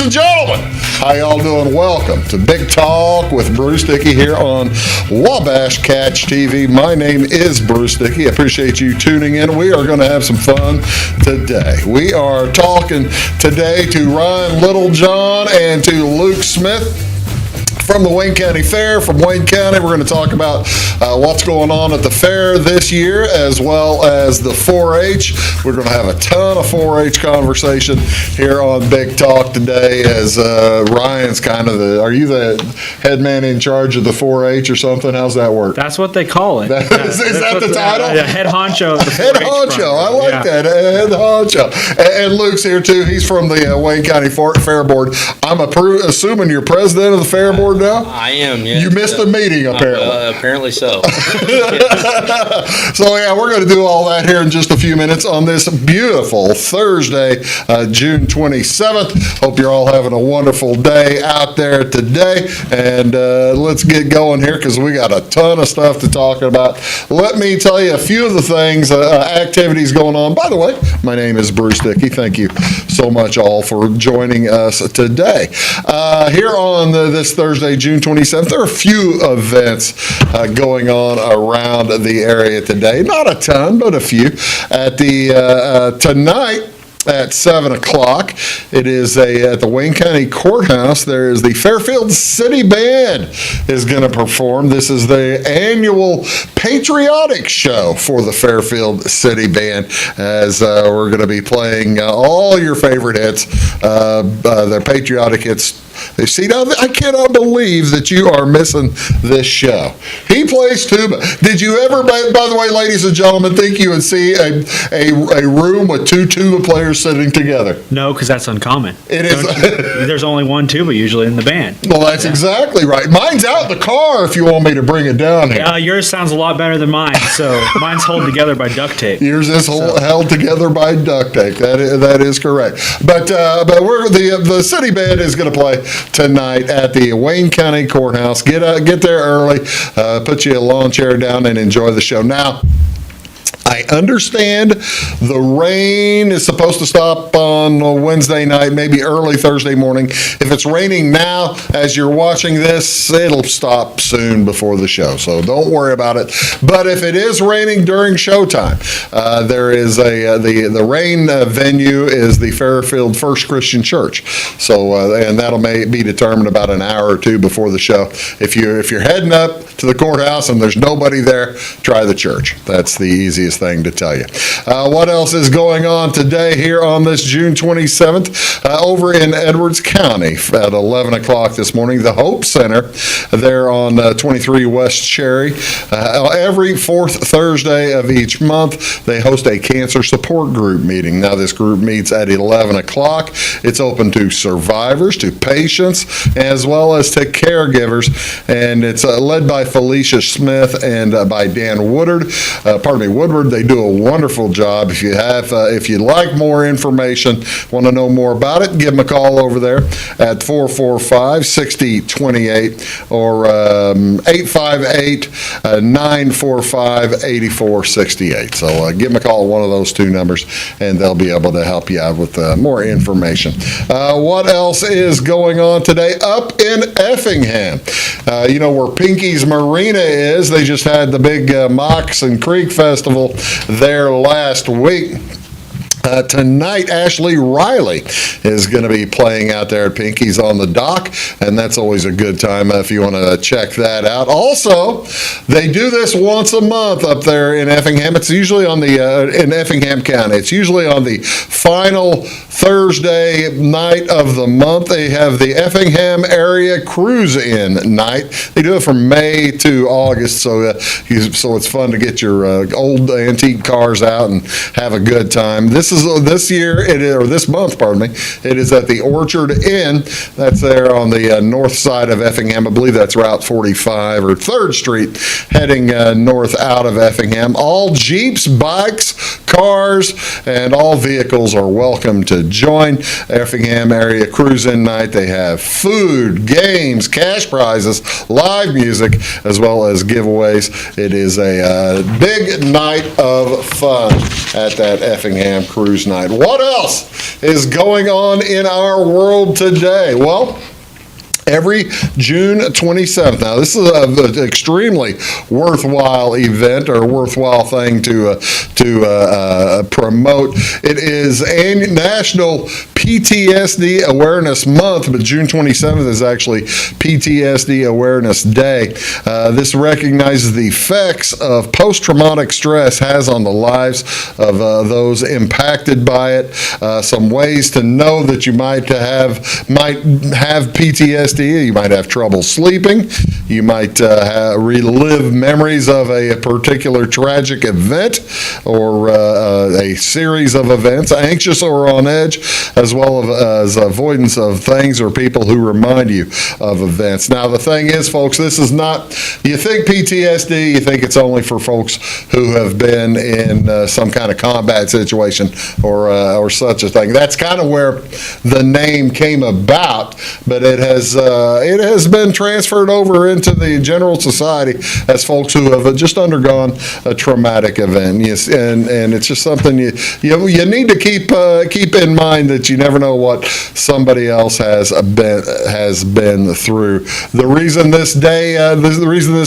Ladies and gentlemen, how y'all doing? Welcome to Big Talk with Bruce Dickey here on Wabash Catch TV. My name is Bruce Dickey. I appreciate you tuning in. We are going to have some fun today. We are talking today to Ryan Littlejohn and to Luke Smith from the Wayne County Fair. From Wayne County, we're going to talk about what's going on at the fair this year, as well as the 4-H. We're going to have a ton of 4-H conversation here on Big Talk today, as Ryan's kind of are you the head man in charge of the 4-H or something? How's that work? That's what they call it. Is that the title? Head honcho. Head honcho. I like that. Head honcho. And Luke's here too. He's from the Wayne County Fair Board. I'm assuming you're president of the Fair Board now? I am, yes. You missed a meeting, apparently. Apparently so. So, yeah, we're going to do all that here in just a few minutes on this beautiful Thursday, June 27th. Hope you're all having a wonderful day out there today. And let's get going here because we got a ton of stuff to talk about. Let me tell you a few of the things, activities going on. By the way, my name is Bruce Dickey. Thank you so much all for joining us today. Here on this Thursday, June 27th, there are a few events going on around the area today. Not a ton, but a few. At the tonight at 7 o'clock, it is at the Wayne County Courthouse. There is the Fairfield City Band is going to perform. This is the annual patriotic show for the Fairfield City Band, as we're going to be playing all your favorite hits, their patriotic hits. See, now I cannot believe that you are missing this show. He plays tuba. Did you ever, by the way, ladies and gentlemen, think you would see a room with two tuba players sitting together? No, because that's uncommon. It is. There's only one tuba usually in the band. Well, that's exactly right. Mine's out in the car if you want me to bring it down here. Yours sounds a lot better than mine, so mine's held together by duct tape. Yours is held together by duct tape. That is correct. But we're the city band is going to play tonight at the Wayne County Courthouse. Get there early, put you a lawn chair down, and enjoy the show. Now, I understand the rain is supposed to stop on Wednesday night, maybe early Thursday morning. If it's raining now, as you're watching this, it'll stop soon before the show, so don't worry about it. But if it is raining during showtime, there is the rain venue is the Fairfield First Christian Church. So and that'll be determined about an hour or two before the show. If you're heading up to the courthouse and there's nobody there, try the church. That's the easiest thing to tell you. What else is going on today here on this June 27th? Over in Edwards County at 11 o'clock this morning, the Hope Center there on 23 West Cherry. Every fourth Thursday of each month, they host a cancer support group meeting. Now, this group meets at 11 o'clock. It's open to survivors, to patients, as well as to caregivers, and it's led by Felicia Smith and by Dan Woodward. Woodward. They do a wonderful job. If you'd like more information, want to know more about it, give them a call over there at 445-6028 or 858-945-8468. So give them a call, one of those two numbers, and they'll be able to help you out with more information. What else is going on today? Up in Effingham, where Pinky's Marina is. They just had the big Moccasin Creek Festival there last week. Tonight, Ashley Ryleigh is going to be playing out there at Pinky's on the Dock, and that's always a good time if you want to check that out. Also, they do this once a month up there in Effingham. It's usually on in Effingham County. It's usually on the final Thursday night of the month. They have the Effingham Area Cruise-In night. They do it from May to August, so it's fun to get your old antique cars out and have a good time. This month, it is at the Orchard Inn. That's there on the north side of Effingham. I believe that's Route 45 or 3rd Street, heading north out of Effingham. All Jeeps, bikes, cars, and all vehicles are welcome to join. Effingham Area Cruise-In Night. They have food, games, cash prizes, live music, as well as giveaways. It is a big night of fun at that Effingham Cruise Night. What else is going on in our world today? Well, every June 27th. Now, this is an extremely worthwhile event or worthwhile thing to promote. It is National PTSD Awareness Month, but June 27th is actually PTSD Awareness Day. This recognizes the effects of post-traumatic stress has on the lives of those impacted by it. Some ways to know that you might have PTSD. You might have trouble sleeping. You might relive memories of a particular tragic event or a series of events, anxious or on edge, as well as avoidance of things or people who remind you of events. Now, the thing is, folks, this is not, you think PTSD, you think it's only for folks who have been in some kind of combat situation or such a thing. That's kind of where the name came about, but it has been transferred over into the general society as folks who have just undergone a traumatic event. Yes, and it's just something you need to keep in mind, that you never know what somebody else has been through. The reason this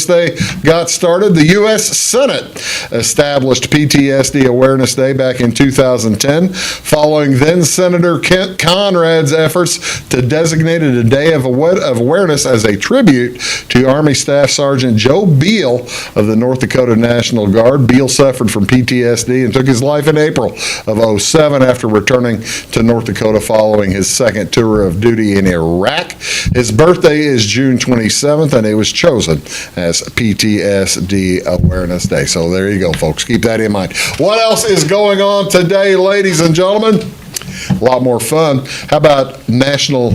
day got started, the U.S. Senate established PTSD Awareness Day back in 2010, following then Senator Kent Conrad's efforts to designate it a day of awareness as a tribute to Army Staff Sergeant Joe Beal of the North Dakota National Guard. Beal suffered from PTSD and took his life in April of 2007 after returning to North Dakota following his second tour of duty in Iraq. His birthday is June 27th, and it was chosen as PTSD Awareness Day. So there you go, folks. Keep that in mind. What else is going on today, ladies and gentlemen? A lot more fun. How about National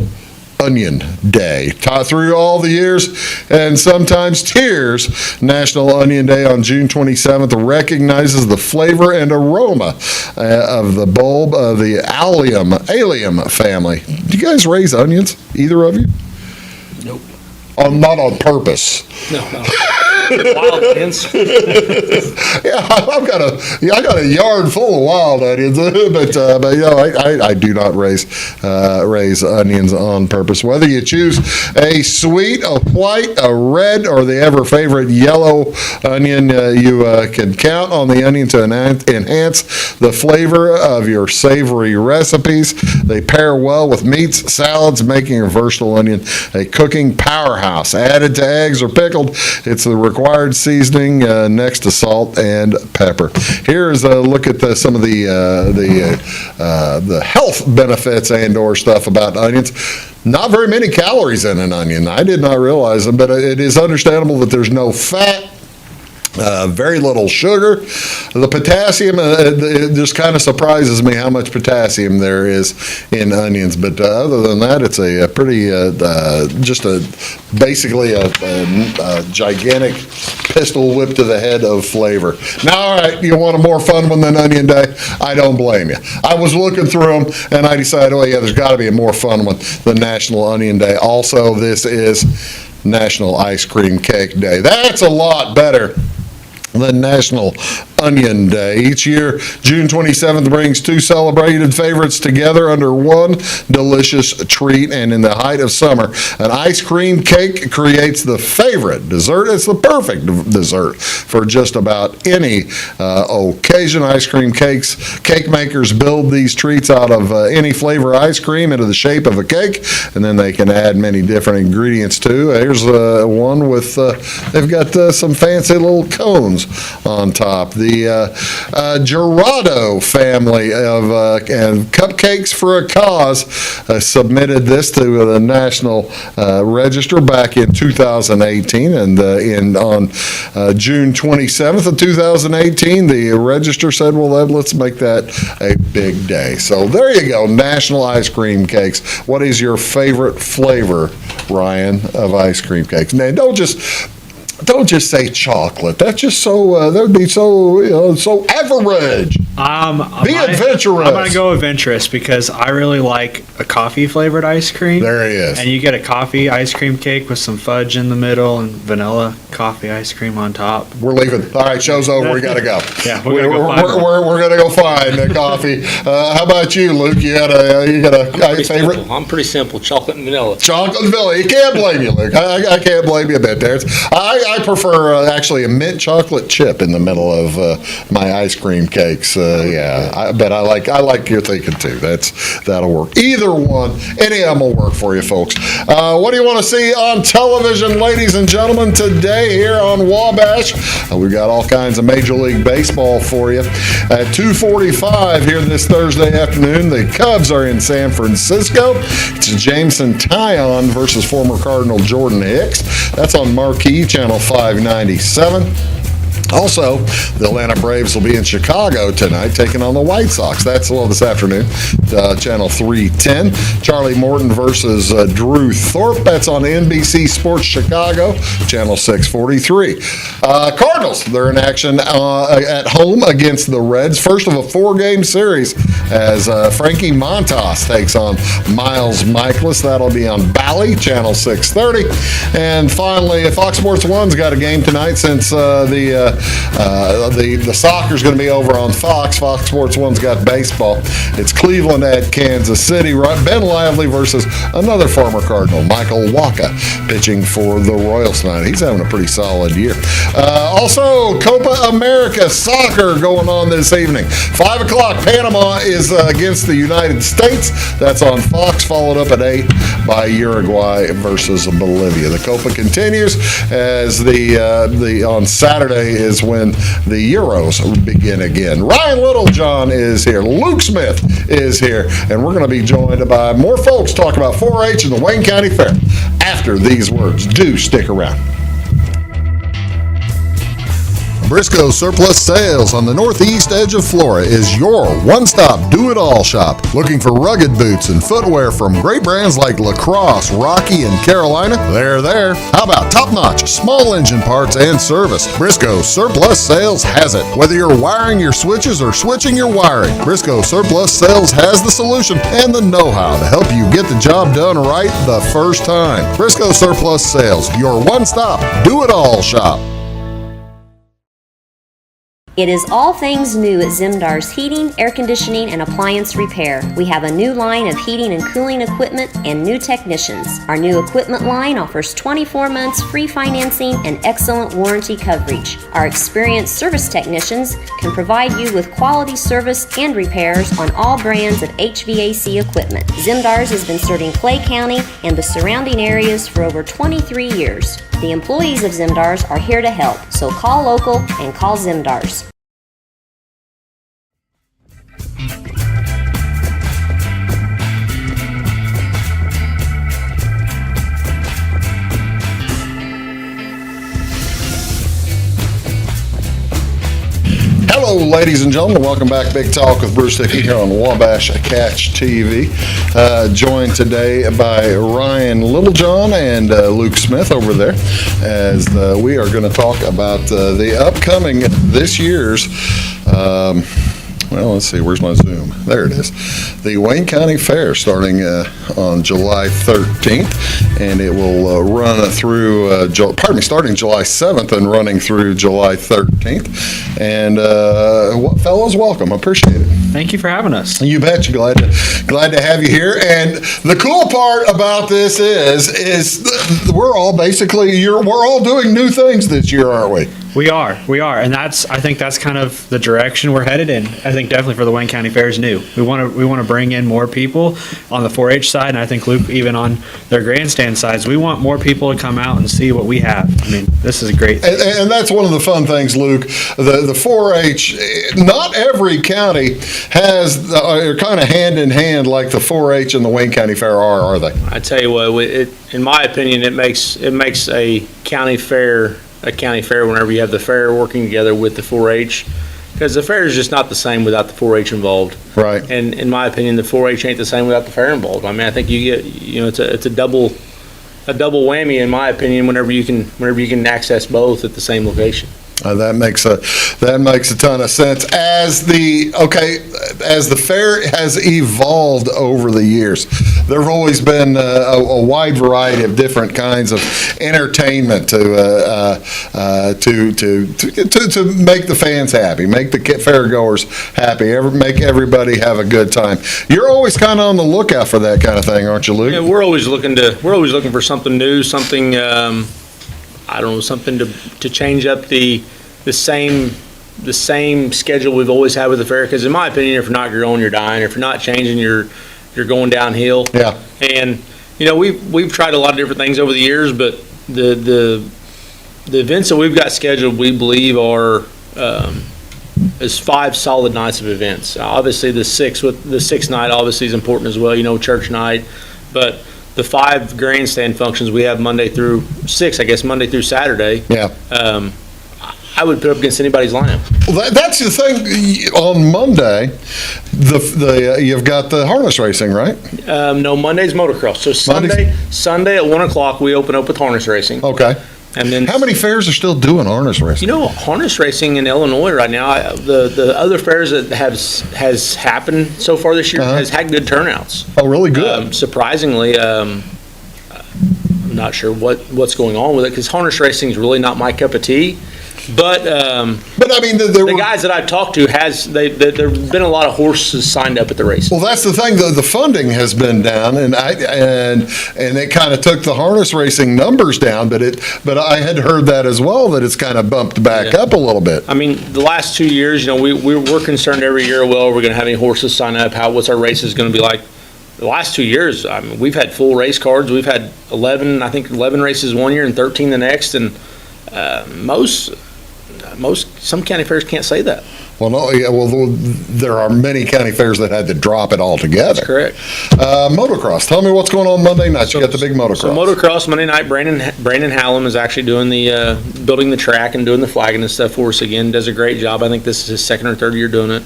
Onion Day? Through all the years and sometimes tears, National Onion Day on June 27th recognizes the flavor and aroma of the bulb of the allium family. Do you guys raise onions, either of you? Nope. Not on purpose. No. Wild onions. Yeah, I got a yard full of wild onions, but you know, I do not raise onions on purpose. Whether you choose a sweet, a white, a red, or the ever favorite yellow onion, you can count on the onion to enhance the flavor of your savory recipes. They pair well with meats, salads, making a versatile onion a cooking powerhouse. Added to eggs or pickled, it's the required seasoning next to salt and pepper. Here is a look at some of the health benefits and/or stuff about onions. Not very many calories in an onion. I did not realize them, but it is understandable that there's no fat. Very little sugar. The potassium, it just kind of surprises me how much potassium there is in onions. But other than that, it's a pretty, basically a gigantic pistol whip to the head of flavor. Now, all right, you want a more fun one than Onion Day? I don't blame you. I was looking through them, and I decided, oh yeah, there's got to be a more fun one than National Onion Day. Also, this is National Ice Cream Cake Day. That's a lot better than National Onion Day. Each year, June 27th brings two celebrated favorites together under one delicious treat, and in the height of summer, an ice cream cake creates the favorite dessert. It's the perfect dessert for just about any occasion. Ice cream cake makers build these treats out of any flavor ice cream into the shape of a cake, and then they can add many different ingredients too. Here's one with, they've got some fancy little cones on top. The Gerardo family of and Cupcakes for a Cause submitted this to the National Register back in 2018, and on June 27th of 2018, the Register said, well, let's make that a big day. So there you go, National Ice Cream Cakes. What is your favorite flavor, Ryan, of ice cream cakes? Now, don't just Don't just say chocolate. That's just so, that would be so, so average. Be adventurous. I'm going to go adventurous because I really like a coffee flavored ice cream. There he is. And you get a coffee ice cream cake with some fudge in the middle and vanilla coffee ice cream on top. We're leaving. All right, show's over. We got to go. Yeah, we're going to go find the coffee. How about you, Luke? You got a favorite? Simple. I'm pretty simple. Chocolate and vanilla. Chocolate and vanilla. You can't blame you, Luke. I can't blame you a bit there. I prefer actually a mint chocolate chip in the middle of my ice cream cakes. I bet I like your thinking too. That'll work. Either one, any of them will work for you, folks. What do you want to see on television, ladies and gentlemen, today here on Wabash? We've got all kinds of Major League Baseball for you. At 2:45 here this Thursday afternoon, the Cubs are in San Francisco. It's Jameson Taillon versus former Cardinal Jordan Hicks. That's on Marquee, Channel 597. Also, the Atlanta Braves will be in Chicago tonight, taking on the White Sox. That's this afternoon, Channel 310. Charlie Morton versus Drew Thorpe. That's on NBC Sports Chicago, Channel 643. Cardinals, they're in action at home against the Reds. First of a 4-game series as Frankie Montas takes on Miles Michaelis. That'll be on Bally, Channel 630. And finally, Fox Sports 1's got a game tonight since the soccer's going to be over on Fox. Fox Sports 1's got baseball. It's Cleveland at Kansas City. Ben Lively versus another former Cardinal, Michael Waka, pitching for the Royals tonight. He's having a pretty solid year. Also, Copa America soccer going on this evening. 5 o'clock, Panama is against the United States. That's on Fox, followed up at 8 by Uruguay versus Bolivia. The Copa continues as on Saturday is when the Euros begin again. Ryan Littlejohn is here. Luke Smith is here. And we're going to be joined by more folks talking about 4-H and the Wayne County Fair after these words. Do stick around. Briscoe Surplus Sales on the northeast edge of Flora is your one-stop do-it-all shop. Looking for rugged boots and footwear from great brands like Lacrosse, Rocky, and Carolina? They're there. How about top-notch small engine parts and service? Briscoe Surplus Sales has it. Whether you're wiring your switches or switching your wiring, Briscoe Surplus Sales has the solution and the know-how to help you get the job done right the first time. Briscoe Surplus Sales, your one-stop do-it-all shop. It is all things new at Zimdar's Heating, Air Conditioning, and Appliance Repair. We have a new line of heating and cooling equipment and new technicians. Our new equipment line offers 24 months free financing and excellent warranty coverage. Our experienced service technicians can provide you with quality service and repairs on all brands of HVAC equipment. Zimdar's has been serving Clay County and the surrounding areas for over 23 years. The employees of Zimdar's are here to help, so call local and call Zimdar's. Hello, ladies and gentlemen. Welcome back. Big Talk with Bruce Dickey here on Wabash Catch TV. Joined today by Ryan Littlejohn and Luke Smith over there as we are going to talk about the upcoming this year's well, let's see, where's my Zoom? There it is. The Wayne County Fair starting on July 13th, and it will run through, starting July 7th and running through July 13th. And fellows, welcome. I appreciate it. Thank you for having us. You betcha. Glad to have you here. And the cool part about this is we're all we're all doing new things this year, aren't we? We are, and I think that's kind of the direction we're headed in. I think definitely for the Wayne County Fair is new. We want to bring in more people on the 4-H side, and I think Luke even on their grandstand sides. We want more people to come out and see what we have. I mean, this is a great thing. And that's one of the fun things, Luke. The 4-H, not every county has are kind of hand in hand like the 4-H and the Wayne County Fair are they? I tell you what, in my opinion, it makes a county fair whenever you have the fair working together with the 4-H, because the fair is just not the same without the 4-H involved. Right. And in my opinion, the 4-H ain't the same without the fair involved. I mean, I think you get, it's a double a double whammy, in my opinion, whenever you can access both at the same location. That makes a ton of sense. As the fair has evolved over the years, there have always been a wide variety of different kinds of entertainment to make the fans happy, make the fairgoers happy, make everybody have a good time. You're always kind of on the lookout for that kind of thing, aren't you, Luke? Yeah, we're always looking for something new, something I don't know, something to change up the same schedule we've always had with the fair. Because in my opinion, if you're not growing, you're dying. If you're not changing, you're going downhill. Yeah. And we've tried a lot of different things over the years, but the events that we've got scheduled, we believe are is 5 solid nights of events. Obviously, the sixth night obviously is important as well. Church night, but the 5 grandstand functions we have Monday through Saturday. Yeah. I would put up against anybody's lineup. Well, that's the thing. On Monday, you've got the harness racing, right? No, Monday's motocross. So Sunday at 1:00 we open up with harness racing. Okay. And then how many fairs are still doing harness racing? Harness racing in Illinois right now, the other fairs that has happened so far this year has had good turnouts. Oh, really good. Surprisingly, I'm not sure what's going on with it, because harness racing is really not my cup of tea. But I mean, the guys that I've talked to there've been a lot of horses signed up at the races. Well, that's the thing. The funding has been down, and it kind of took the harness racing numbers down. But I had heard that as well, that it's kind of bumped back up a little bit. I mean, the last 2 years, we're concerned every year. Well, we're going to have any horses sign up? What's our races going to be like? The last 2 years, I mean, we've had full race cards. We've had 11 races one year and 13 the next, and some county fairs can't say that. Well, no, yeah, well, there are many county fairs that had to drop it altogether. That's correct. Motocross. Tell me what's going on Monday night. You got the big motocross. So motocross Monday night. Brandon Hallam is actually doing the building the track and doing the flagging and stuff for us again. Does a great job. I think this is his second or third year doing it.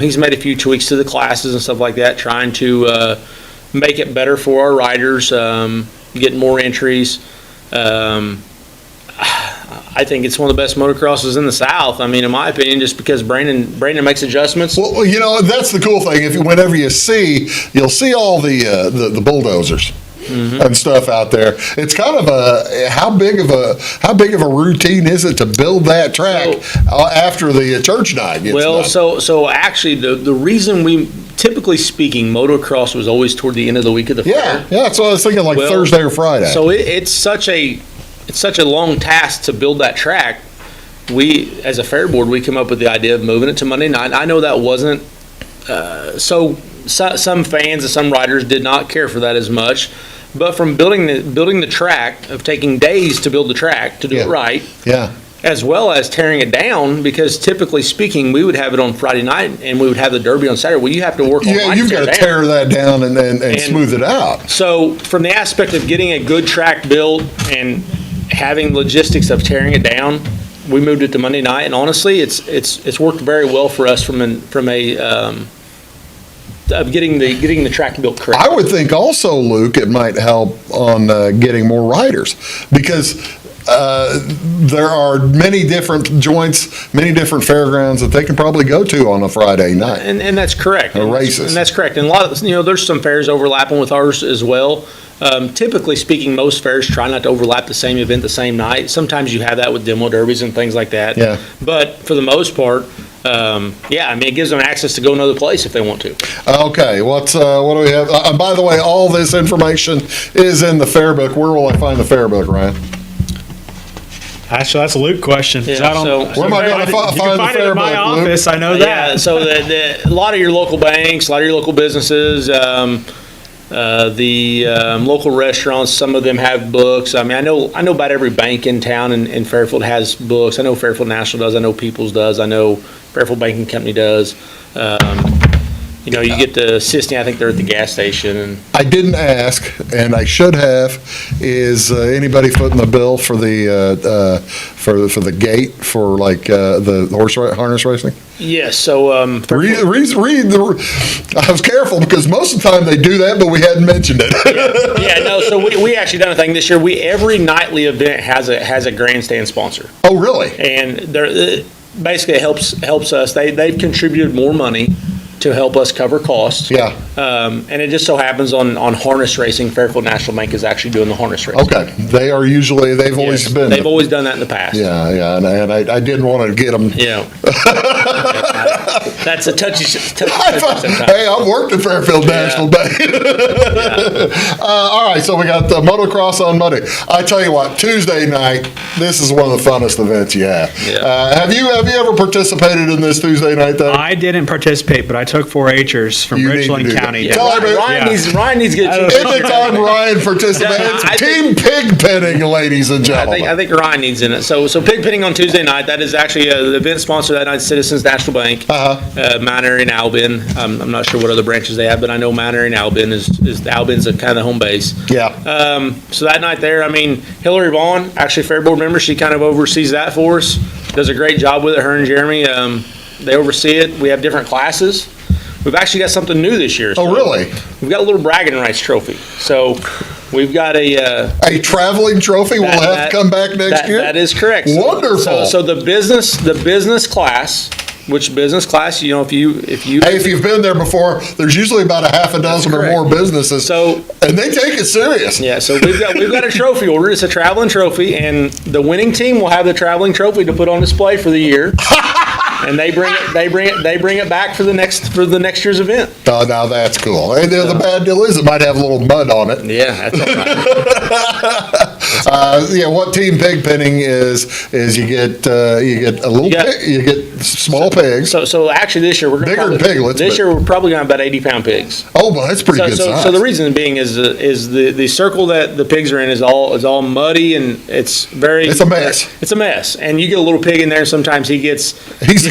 He's made a few tweaks to the classes and stuff like that, trying to make it better for our riders, getting more entries. I think it's one of the best motocrosses in the South. I mean, in my opinion, just because Brandon makes adjustments. Well, that's the cool thing. Whenever you'll see all the bulldozers and stuff out there. It's kind of how big of a routine is it to build that track after the church night gets done? So actually, the reason we, typically speaking, motocross was always toward the end of the week of the fair. Yeah, that's what I was thinking, Thursday or Friday. So it's such a long task to build that track. We, as a fair board, we come up with the idea of moving it to Monday night. I know that wasn't some fans and some riders did not care for that as much, but from building the track, of taking days to build the track to do it right, as well as tearing it down, because typically speaking, we would have it on Friday night and we would have the Derby on Saturday. Well, you have to work all night. Yeah, you've got to tear that down and smooth it out. So from the aspect of getting a good track built and having logistics of tearing it down, we moved it to Monday night, and honestly, it's worked very well for us from getting the track built correct. I would think also, Luke, it might help on getting more riders, because there are many different joints, many different fairgrounds that they can probably go to on a Friday night. And that's correct. Races. And that's correct. And a lot of, there's some fairs overlapping with ours as well. Typically speaking, most fairs try not to overlap the same event the same night. Sometimes you have that with demo derbies and things like that. Yeah. But for the most part, it gives them access to go another place if they want to. Okay, what do we have? And by the way, all this information is in the fair book. Where will I find the fair book, Ryan? Actually, that's a Luke question. Yeah, where am I going to find the fair it in my book, office. Luke? I know that. Yeah, so a lot of your local banks, a lot of your local businesses, the local restaurants, some of them have books. I mean, I know about every bank in town in Fairfield has books. I know Fairfield National does. I know People's does. I know Fairfield Banking Company does. you know, you get the assisting, I think they're at the gas station, and I didn't ask, and I should have, is anybody footing the bill for the gate for like the harness racing? yes, so, I was careful because most of the time they do that, but we hadn't mentioned it. yeah, no, so we actually done a thing this year. Every nightly event has a grandstand sponsor. Oh, really? And they're, basically it helps us. They've contributed more money to help us cover costs. Yeah. And it just so happens on harness racing, Fairfield National Bank is actually doing the harness racing. Okay. They've always Yes, been. They've always done that in the past. Yeah, and I didn't want to get them. Yeah. That's a touchy sometimes. Hey, I've worked at Fairfield National Bank. All right, so we got the motocross on Monday. I tell you what, Tuesday night, this is one of the funnest events you have. Yeah. Have you ever participated in this Tuesday night thing? I didn't participate, but I took 4-H'ers from You need to Richland do that. County. Yeah. down there. Ryan needs to get I you. don't It's time Ryan participates. I Team pig penning, ladies and gentlemen. I think Ryan needs in it. So pig pinning on Tuesday night. That is actually the event sponsor that night, Citizens National Bank. Mount Airy and Albin. I'm not sure what other branches they have, but I know Mount Airy and Albin is Albin's a kind of the home base. Yeah. So that night there, I mean, Hillary Vaughn, actually fair board member, she kind of oversees that for us. Does a great job with it. Her and Jeremy, they oversee it. We have different classes. We've actually got something new this year. Oh, really? We've got a little bragging rights trophy. So we've got a traveling trophy will have to come back next year? That is correct. Wonderful. So the business class, which business class, you know, if you've been there before, there's usually about a half a dozen or correct. more businesses. So- and they take it serious. yeah, so we've got a trophy order. It's a traveling trophy, and the winning team will have the traveling trophy to put on display for the year. And they bring it back for the next year's event. Oh, now that's cool. And the bad deal is it might have a little mud on it. Yeah, that's all right. What team pig penning is you get a little you get small pigs. So actually this year we're going Bigger to piglets, This but- year we're probably going to have about 80-pound pigs. Oh, well, that's pretty good size. So the reason being is the circle that the pigs are in is all muddy, and it's a mess. It's a mess, and you get a little pig in there. Sometimes he gets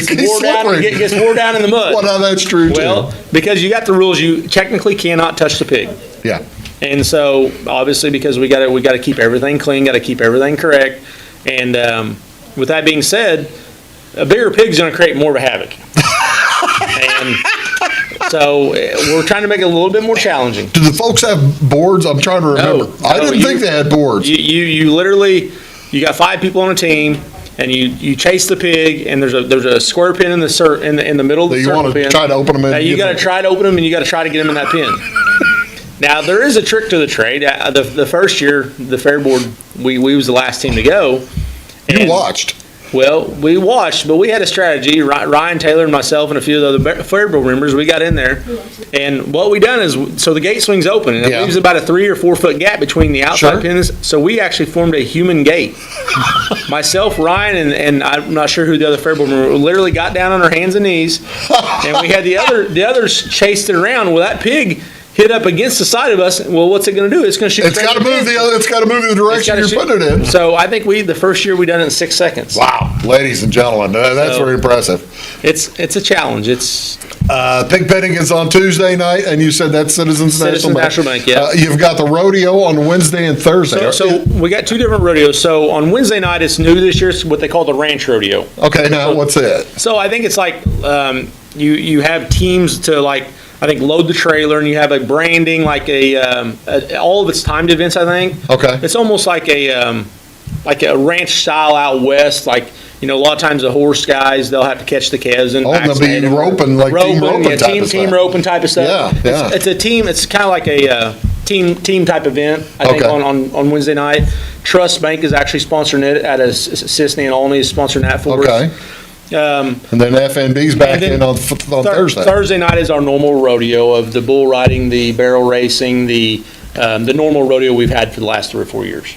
wore down in the mud. Well, now that's true Well, too. because you got the rules, you technically cannot touch the pig, Yeah. and so obviously because we got to keep everything clean, got to keep everything correct, and with that being said, a bigger pig's going to create more of a havoc, and so we're trying to make it a little bit more challenging. Do the folks have boards? I'm trying to remember. I didn't think they had boards. You literally, you got 5 people on a team, and you chase the pig, and there's a square pin in the middle of the circle pin. You want to try to open them in. Now you got to try to open them, and you got to try to get them in that pin. Now there is a trick to the trade. The first year, the fair board, we was the last team to go. You watched. Well, we watched, but we had a strategy. Ryleigh Taylor and myself and a few of the other fair board members, we got in there, and what we done is, so the gate swings open, and it leaves about a 3 or 4 foot gap between the outside pins. So we actually formed a human gate. Myself, Ryan, and I'm not sure who the other fair board member literally got down on our hands and knees, and we had the others chased it around. Well, that pig hit up against the side of us. Well, what's it going to do? It's going to shoot. It's got to move it's got to move in the direction you're putting it in. So I think the first year we done it in 6 seconds. Wow, ladies and gentlemen, that's very impressive. It's a challenge. It's pig penning is on Tuesday night, and you said that's Citizens National Bank. Yeah. You've got the rodeo on Wednesday and Thursday. So we got 2 different rodeos. So on Wednesday night, it's new this year. It's what they call the ranch rodeo. Okay, now what's it? So I think it's like you have teams to like. I think load the trailer, and you have a branding like all of its timed events. I think. Okay. It's almost like a ranch style out west. Like, you know, a lot of times the horse guys, they'll have to catch the calves and they'll be vaccinate them. roping, like team roping type of team stuff. roping type of stuff. Yeah. It's a team. It's kind of like a team type event. I think Okay. on Wednesday night. Trust Bank is actually sponsoring it at Sisney and Olney is sponsoring that for us. Okay. And then FNB's back in on Thursday. Thursday night is our normal rodeo of the bull riding, the barrel racing, the normal rodeo we've had for the last 3 or 4 years.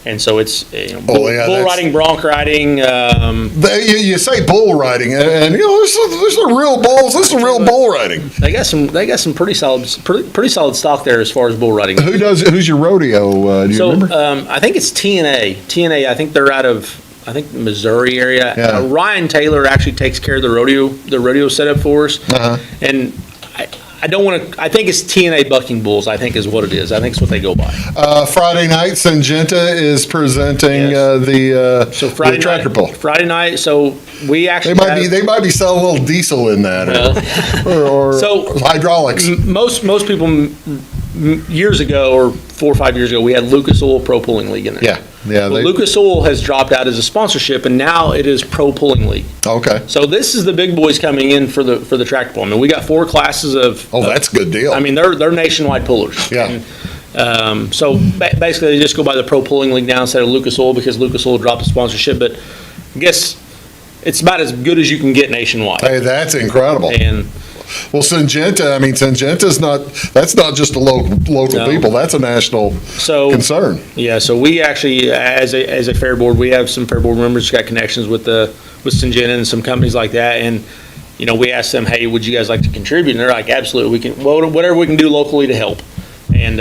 And so it's bull riding, bronc riding. You say bull riding, and you know there's some real bulls. This is real bull riding. They got some pretty solid stock there as far as bull riding. Who's your rodeo? Do you remember? I think it's TNA. TNA. I think they're out of the Missouri area. Yeah. Ryan Taylor actually takes care of the rodeo setup for us. Uh-huh. And I don't want to. I think it's TNA Bucking Bulls. I think is what it is. I think it's what they go by. Friday night, Syngenta is presenting Yes. the Friday tractor night, pull. Friday night. So we actually They might be selling a little diesel in that, or So- hydraulics. most people years ago, or 4 or 5 years ago, we had Lucas Oil Pro Pulling League in there. Yeah. Well, Lucas Oil has dropped out as a sponsorship, and now it is Pro Pulling League. Okay. So this is the big boys coming in for the tractor pull. I mean, we got 4 classes of. Oh, that's a good deal. I mean, they're nationwide pullers. Yeah. And, so basically, they just go by the Pro Pulling League now instead of Lucas Oil because Lucas Oil dropped the sponsorship. But I guess it's about as good as you can get nationwide. Hey, that's incredible. And Well, Syngenta's that's not just a local No. people, that's a national concern. Yeah, so we actually, as a fair board, we have some fair board members got connections with Syngenta and some companies like that, and we asked them, hey, would you guys like to contribute? And they're like, absolutely, we can. Well, whatever we can do locally to help, and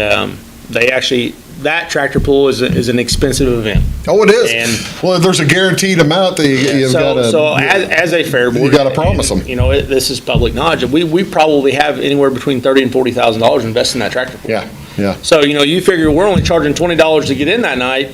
they actually. That tractor pull is an expensive event. Oh, it is. And well, there's a guaranteed amount that you've got to. So as a fair board, you got to promise them. This is public knowledge. We probably have anywhere between $30,000 and $40,000 invested in that tractor pull. Yeah. So you figure we're only charging $20 to get in that night.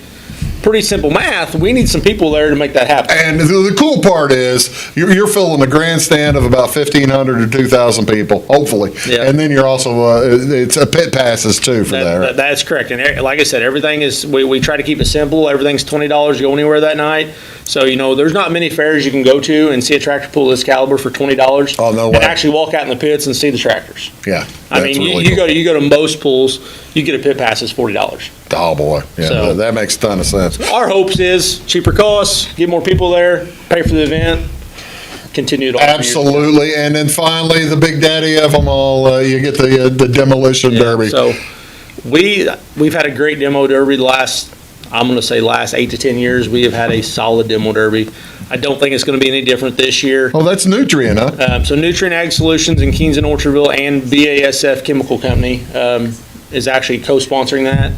Pretty simple math. We need some people there to make that happen. And the cool part is you're filling a grandstand of about 1,500 to 2,000 people, hopefully. Yeah. And then you're also it's a pit passes too for that. That's correct. And like I said, everything is we try to keep it simple. Everything's $20 to go anywhere that night. So there's not many fairs you can go to and see a tractor pull this caliber for $20. Oh, no way. And actually walk out in the pits and see the tractors. Yeah. I mean, really you cool. go to most pools, you get a pit pass that's $40. Oh boy, yeah, So- that makes a ton of sense. Our hopes is cheaper costs, get more people there, pay for the event, continue to offer years. Absolutely, and then finally, the big daddy of them all, you get the demolition derby. So we've had a great demo derby the last 8 to 10 years. We have had a solid demo derby. I don't think it's going to be any different this year. Oh, that's Nutrient, huh? So Nutrient Ag Solutions in Keens and Orchardville and BASF Chemical Company is actually co-sponsoring that.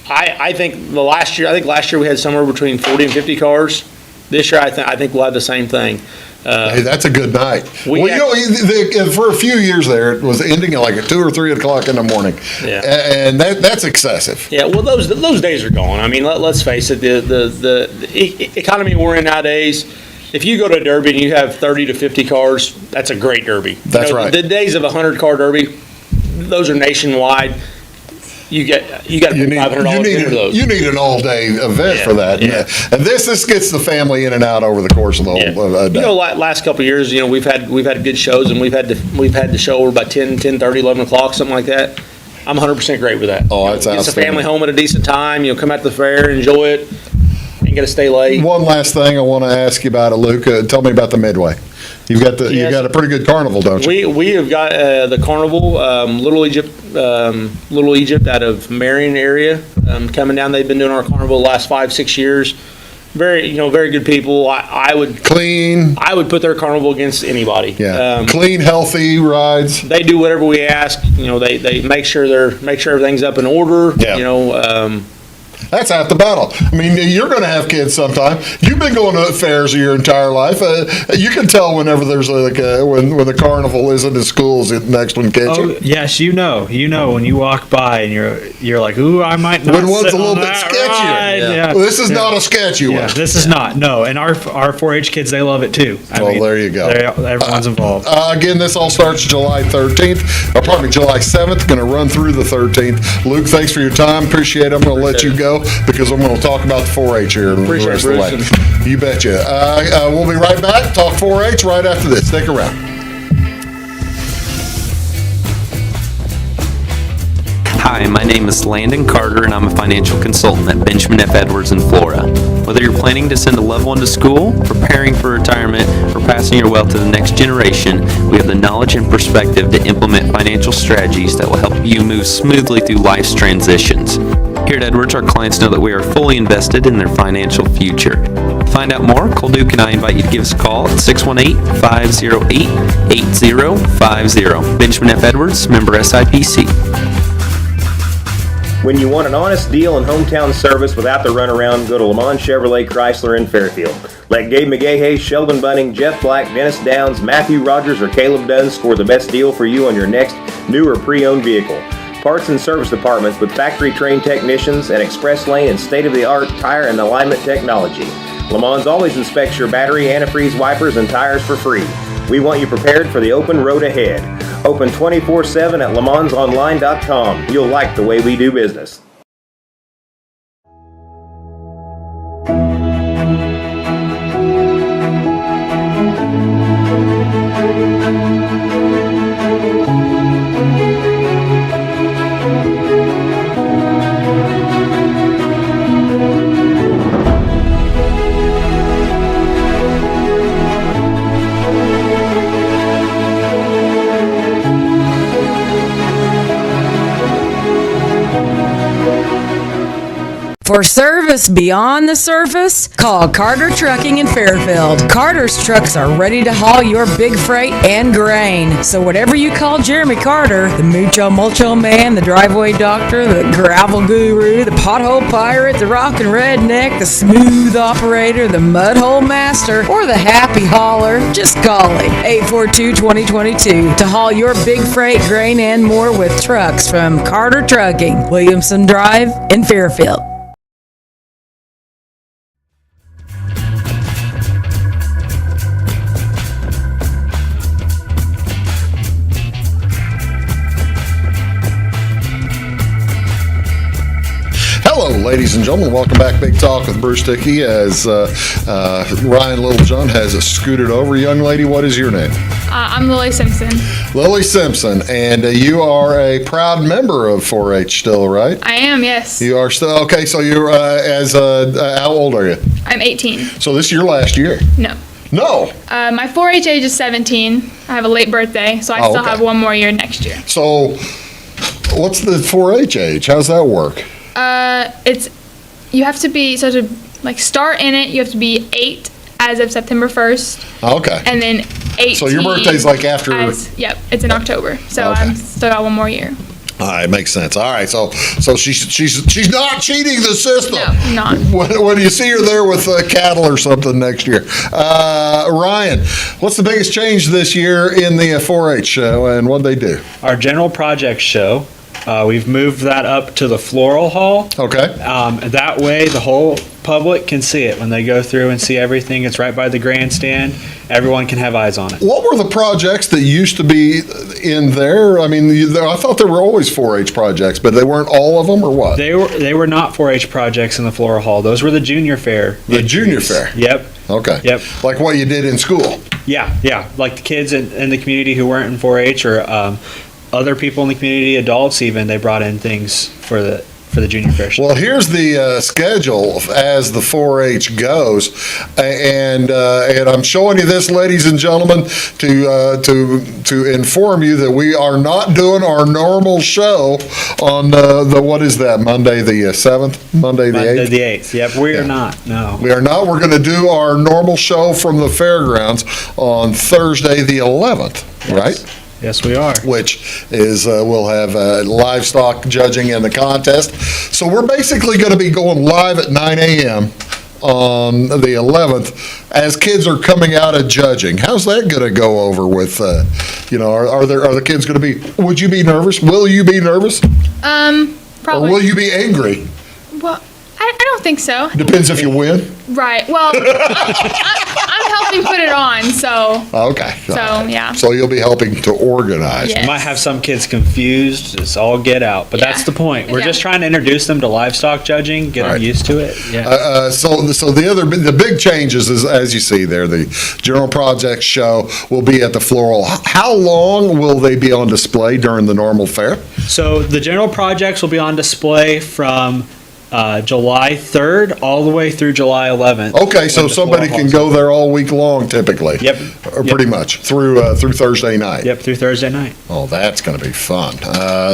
I think last year we had somewhere between 40 and 50 cars. This year I think we'll have the same thing. Hey, that's a good night. we For a few years there, it was ending at like at 2 or 3 o'clock in the morning. Yeah. And that's excessive. Yeah, well, those days are gone. I mean, let's face it, the economy we're in nowadays, if you go to a derby and you have 30 to 50 cars, that's a great derby. That's right. The days of a 100-car derby, those are nationwide. You got to put $500 into those. You need an all-day event for that. Yeah. And this gets the family in and out over the course of the whole day. Last couple of years, we've had good shows, and we've had the show over about 10:30, 11 o'clock, something like that. I'm 100% great with that. Oh, that's Gets the outstanding. family home at a decent time. Come out to the fair, enjoy it. Ain't got to stay late. One last thing I want to ask you about it, Luke. Tell me about the Midway. You've got a pretty good carnival, don't you? We have got the carnival, Little Egypt out of Marion area coming down. They've been doing our carnival the last 5-6 years. Very good people. I would put their carnival against anybody. Yeah. Clean, healthy rides. They do whatever we ask. They make sure everything's up in order. Yeah. That's half the battle. I mean, you're going to have kids sometime. You've been going to fairs your entire life. You can tell whenever there's when the carnival isn't as cool as the next one, can't you? Oh, yes, when you walk by and you're like, ooh, I might not. When one's sit a little on bit that sketchier. ride. Yeah. Well, this is not a sketchy one. Yeah, this is not. No, and our 4-H kids, they love it too. There you go. Everyone's involved. Again, this all starts July 13th. July 7th. Going to run through the 13th. Luke, thanks for your time. Appreciate it. I'm going to let you go because I'm going to talk about the 4-H here the rest of the way. You betcha. We'll be right back. Talk 4-H right after this. Stick around. Hi, my name is Landon Carter, and I'm a financial consultant at Benjamin F. Edwards in Florida. Whether you're planning to send a loved one to school, preparing for retirement, or passing your wealth to the next generation, we have the knowledge and perspective to implement financial strategies that will help you move smoothly through life's transitions. Here at Edwards, our clients know that we are fully invested in their financial future. To find out more, call Duke and I invite you to give us a call at 618-508-8050. Benjamin F. Edwards, member SIPC. When you want an honest deal and hometown service without the runaround, go to Lamont Chevrolet Chrysler in Fairfield. Let Gabe McGahey, Sheldon Bunning, Jeff Black, Dennis Downs, Matthew Rogers, or Caleb Dunn score the best deal for you on your next new or pre-owned vehicle. Parts and service departments with factory-trained technicians and express lane and state-of-the-art tire and alignment technology. Le Mans always inspects your battery, antifreeze, wipers, and tires for free. We want you prepared for the open road ahead. Open 24/7 at lemansonline.com. You'll like the way we do business. For service beyond the surface, call Carter Trucking in Fairfield. Carter's trucks are ready to haul your big freight and grain. So whatever you call Jeremy Carter, the Mucho Mulcho Man, the driveway doctor, the gravel guru, the pothole pirate, the rockin' redneck, the smooth operator, the mudhole master, or the happy hauler, just call him. 842-2022 to haul your big freight, grain, and more with trucks from Carter Trucking, Williamson Drive in Fairfield. Hello, ladies and gentlemen. Welcome back. Big Talk with Bruce Dickey as Ryan Littlejohn has scooted over. Young lady, what is your name? I'm Lily Simpson. Lily Simpson, and you are a proud member of 4-H still, right? I am, yes. You are still, okay, so you're, how old are you? I'm 18. So this is your last year? No. No. My 4-H age is 17. I have a late birthday, so I still okay. have one more year next year. So what's the 4-H age? How's that work? You have to be, so to like start in it, you have to be 8 as of September 1st. Okay. And then 18. So your birthday's like after. Yep, it's in October. So Okay. I'm still got one more year. All right, makes sense. All right, so she's not cheating the system. No, not. When you see her there with cattle or something next year, Ryan, what's the biggest change this year in the 4-H show, and what'd they do? Our general projects show, we've moved that up to the floral hall. Okay. That way the whole public can see it when they go through and see everything. It's right by the grandstand. Everyone can have eyes on it. What were the projects that used to be in there? I mean, I thought there were always 4-H projects, but they weren't all of them, or what? They were not 4-H projects in the floral hall. Those were the junior fair. The junior fair. Yep. Okay. Yep. Like what you did in school. Yeah. Like the kids in the community who weren't in 4-H or other people in the community, adults even, they brought in things for the junior fair show. Well, here's the schedule as the 4-H goes, and I'm showing you this, ladies and gentlemen, to inform you that we are not doing our normal show on the what is that, Monday the 7th, Monday the 8th. Monday the 8th. Yep, we are not. No, we are not. We're going to do our normal show from the fairgrounds on Thursday the 11th, right? Yes, we are. Which is, we'll have livestock judging in the contest. So we're basically going to be going live at 9 a.m. on the 11th as kids are coming out of judging. How's that going to go over with, are the kids going to be, would you be nervous? Will you be nervous? Probably. Or will you be angry? Well, I don't think so. Depends if you win. Right. Well, I'm helping put it on, so. Okay. So, yeah. So you'll be helping to organize. Yeah. You might have some kids confused. It's all get out, but that's the point. We're just trying to introduce them to livestock judging, get them used to it. Yeah. So the big changes is, as you see there, the general projects show will be at the floral. How long will they be on display during the normal fair? So the general projects will be on display from July 3rd all the way through July 11th. Okay, so somebody can go there all week long typically. Yep. Or pretty much through Thursday night. Yep, through Thursday night. Oh, that's going to be fun.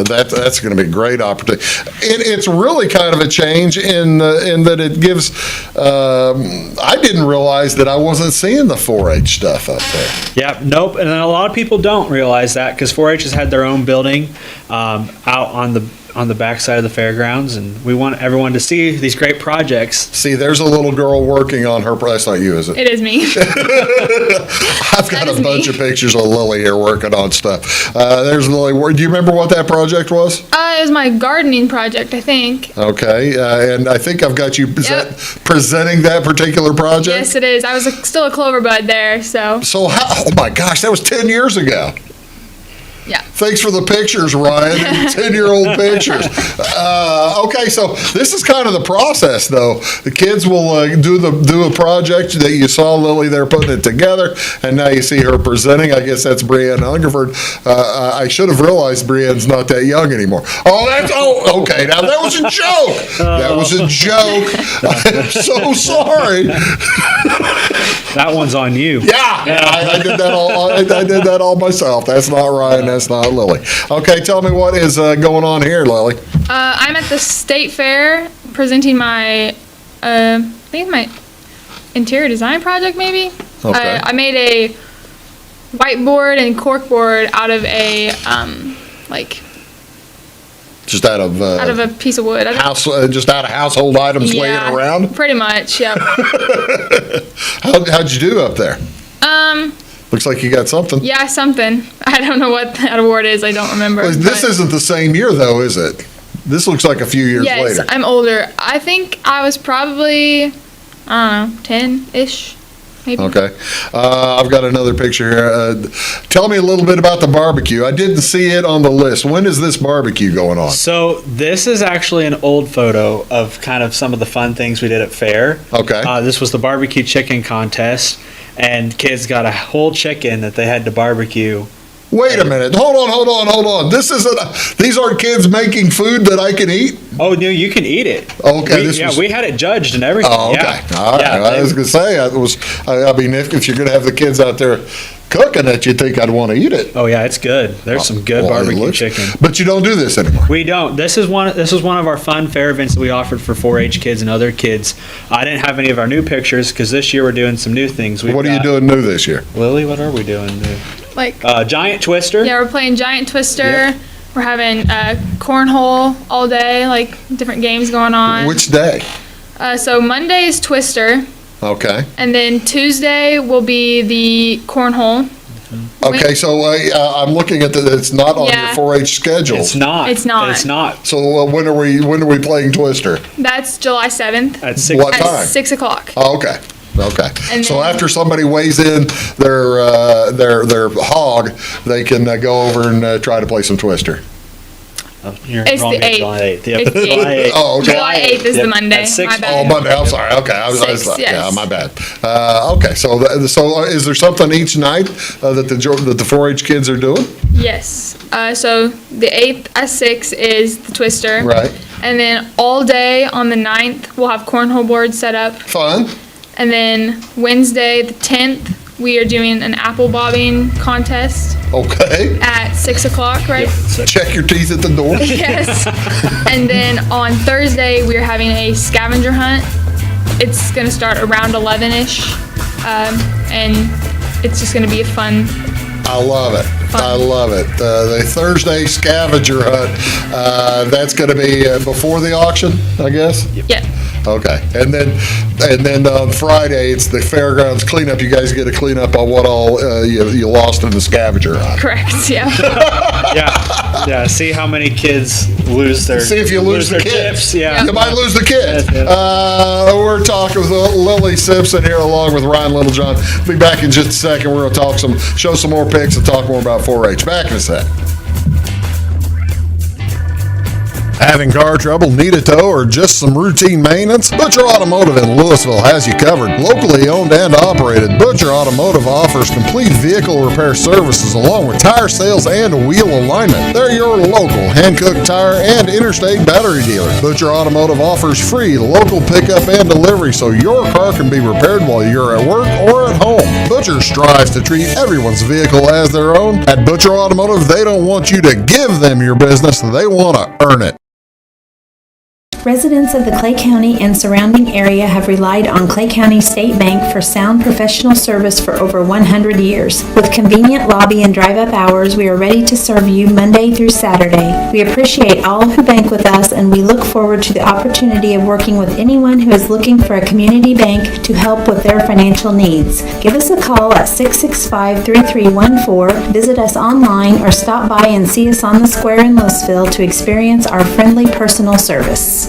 That's going to be a great opportunity. It's really kind of a change in that it gives. I didn't realize that I wasn't seeing the 4-H stuff up there. Yep, nope. And a lot of people don't realize that because 4-H has had their own building out on the on the backside of the fairgrounds, and we want everyone to see these great projects. See, there's a little girl working on her. That's not you, is it? It is me. I've got That a is bunch me. of pictures of Lily here working on stuff. There's Lily. Do you remember what that project was? It was my gardening project, I think. Okay, and I think I've got you Yep. presenting that particular project. Yes, it is. I was still a clover bud there, so So, oh my gosh, that was 10 years ago. yeah. Thanks for the pictures, Ryan. 10-year-old pictures. Okay, so this is kind of the process, though. The kids will do a project that you saw Lily there putting it together, and now you see her presenting. I guess that's Brianne Hungerford. I should have realized Brianne's not that young anymore. Okay. Now that was a joke. That was a joke. I'm so sorry. That one's on you. Yeah, I did that all. I did that all myself. That's not Ryan. That's not Lily. Okay, tell me what is going on here, Lily. I'm at the state fair presenting my, I think it's my interior design project, maybe. Okay. I made a whiteboard and corkboard out of a, Just out of a piece of wood. just out of household items laying around. Pretty much, yeah. How'd you do up there? Looks like you got something. Yeah, something. I don't know what that award is. I don't remember. Well, this but- isn't the same year, though, is it? This looks like a few years Yes, later. I'm older. I think I was probably, I don't know, 10-ish, maybe. Okay. I've got another picture here. Tell me a little bit about the barbecue. I didn't see it on the list. When is this barbecue going on? So this is actually an old photo of kind of some of the fun things we did at fair. Okay. This was the barbecue chicken contest, and kids got a whole chicken that they had to barbecue. Wait a minute. Hold on. These aren't kids making food that I can eat? Oh no, you can eat it. Okay, this was- we had it judged and everything. Oh, okay. Yeah. All right. Yeah, I was going to say, I mean, if you're going to have the kids out there cooking it, you'd think I'd want to eat it. oh yeah, it's good. There's some good Well, it barbecue looks- chicken. But you don't do this anymore. We don't. This is one of our fun fair events that we offered for 4-H kids and other kids. I didn't have any of our new pictures because this year we're doing some new things. What are you doing new this year? Lily? What are we doing new? Like, Giant Twister. yeah, we're playing Giant Twister. Yep. We're having cornhole all day, like different games going on. Which day? So Monday is Twister, Okay. and then Tuesday will be the cornhole. Okay, so I'm looking at it's not on Yeah. your 4-H schedule. It's not. It's not. It's not. So when are we playing Twister? That's July 7th At 6. What at time? 6 o'clock. Oh, okay. And So then- after somebody weighs in their hog, they can go over and try to play some Twister. Oh, you're It's wrong the at 8th. July 8th. Yep. It's the July 8th. 8th. Oh, okay. July 8th is Yep. the Monday. At 6. My Oh, bad. Monday. I'm sorry. Okay, I was 6, yeah, yes. my bad. Okay, so is there something each night that the 4-H kids are doing? Yes. So the 8th at 6 is the Twister. Right. And then all day on the 9th, we'll have cornhole boards set up. Fun. And then Wednesday, the 10th, we are doing an apple bobbing contest Okay. at 6 o'clock, right? Check your teeth at the door. Yes. And then on Thursday, we are having a scavenger hunt. It's going to start around 11-ish. And it's just going to be a fun. I love it. I love it. The Thursday scavenger hunt. That's going to be before the auction, I guess. Yeah. Okay, and then on Friday it's the fairgrounds cleanup. You guys get a cleanup on what all you lost in the scavenger hunt. Correct. Yeah. Yeah. See how many kids lose their. See if you lose the their kids. chips. Yeah. You might lose the kids. Yeah. We're talking with Lily Simpson here along with Ryan Littlejohn. Be back in just a second. We're going to show some more pics and talk more about 4-H. Back in a sec. Having car trouble, need a tow, or just some routine maintenance? Butcher Automotive in Louisville has you covered. Locally owned and operated, Butcher Automotive offers complete vehicle repair services along with tire sales and wheel alignment. They're your local hand-cooked tire and interstate battery dealer. Butcher Automotive offers free local pickup and delivery so your car can be repaired while you're at work or at home. Butcher strives to treat everyone's vehicle as their own. At Butcher Automotive, they don't want you to give them your business, they want to earn it. Residents of the Clay County and surrounding area have relied on Clay County State Bank for sound professional service for over 100 years. With convenient lobby and drive-up hours, we are ready to serve you Monday through Saturday. We appreciate all who bank with us, and we look forward to the opportunity of working with anyone who is looking for a community bank to help with their financial needs. Give us a call at 665-3314, visit us online, or stop by and see us on the square in Louisville to experience our friendly personal service.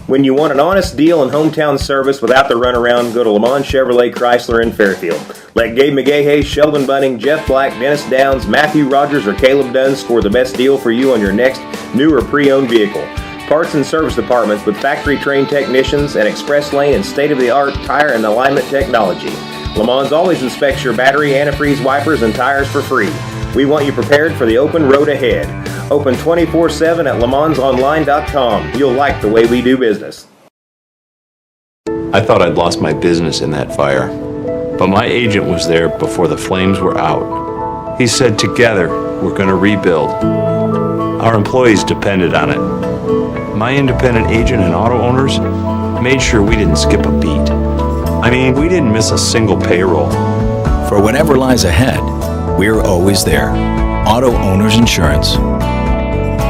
When you want an honest deal and hometown service without the runaround, go to Lamont Chevrolet Chrysler in Fairfield. Let Gabe McGahey, Sheldon Bunning, Jeff Black, Dennis Downs, Matthew Rogers, or Caleb Dunn score the best deal for you on your next new or pre-owned vehicle. Parts and service departments with factory-trained technicians and express lane and state-of-the-art tire and alignment technology. Lamont always inspects your battery, antifreeze, wipers, and tires for free. We want you prepared for the open road ahead. Open 24/7 at LeMansOnline.com. You'll like the way we do business. I thought I'd lost my business in that fire, but my agent was there before the flames were out. He said, together, we're going to rebuild. Our employees depended on it. My independent agent and auto owners made sure we didn't skip a beat. I mean, we didn't miss a single payroll. For whatever lies ahead, we're always there. Auto Owners Insurance.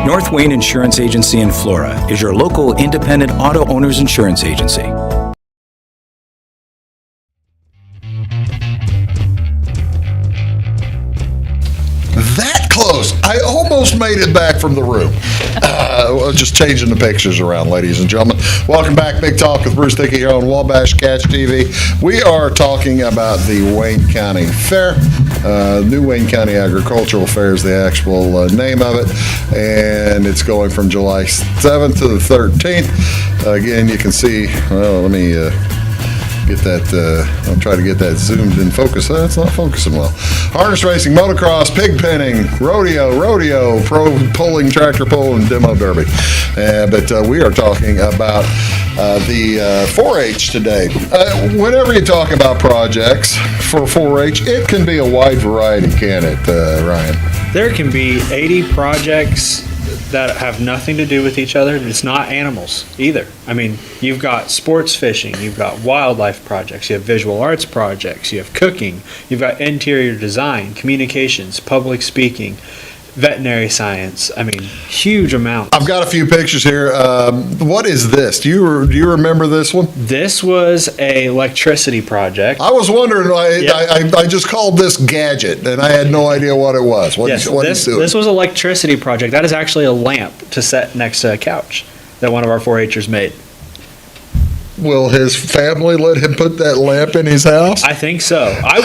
North Wayne Insurance Agency in Flora is your local independent auto owners insurance agency. That close. I almost made it back from the room. Just changing the pictures around, ladies and gentlemen. Welcome back. Big Talk with Bruce Dickey here on Wabash Catch TV. We are talking about the Wayne County Fair. New Wayne County Agricultural Fair is the actual name of it. And it's going from July 7th to the 13th. Again, you can see, well, let me get that, I'll try to get that zoomed in focus. That's not focusing well. Harness racing, motocross, pig penning, rodeo, pro pulling, tractor pull, and demo derby. But we are talking about the 4-H today. Whenever you talk about projects for 4-H, it can be a wide variety, can it, Ryan? There can be 80 projects that have nothing to do with each other. It's not animals either. I mean, you've got sports fishing, you've got wildlife projects, you have visual arts projects, you have cooking, you've got interior design, communications, public speaking, veterinary science. I mean, huge amounts. I've got a few pictures here. What is this? Do you remember this one? This was a electricity project. I was wondering. I just called this gadget, and I had no idea what it was. This was an electricity project. That is actually a lamp to set next to a couch that one of our 4-Hers made. Will his family let him put that lamp in his house? I think so. I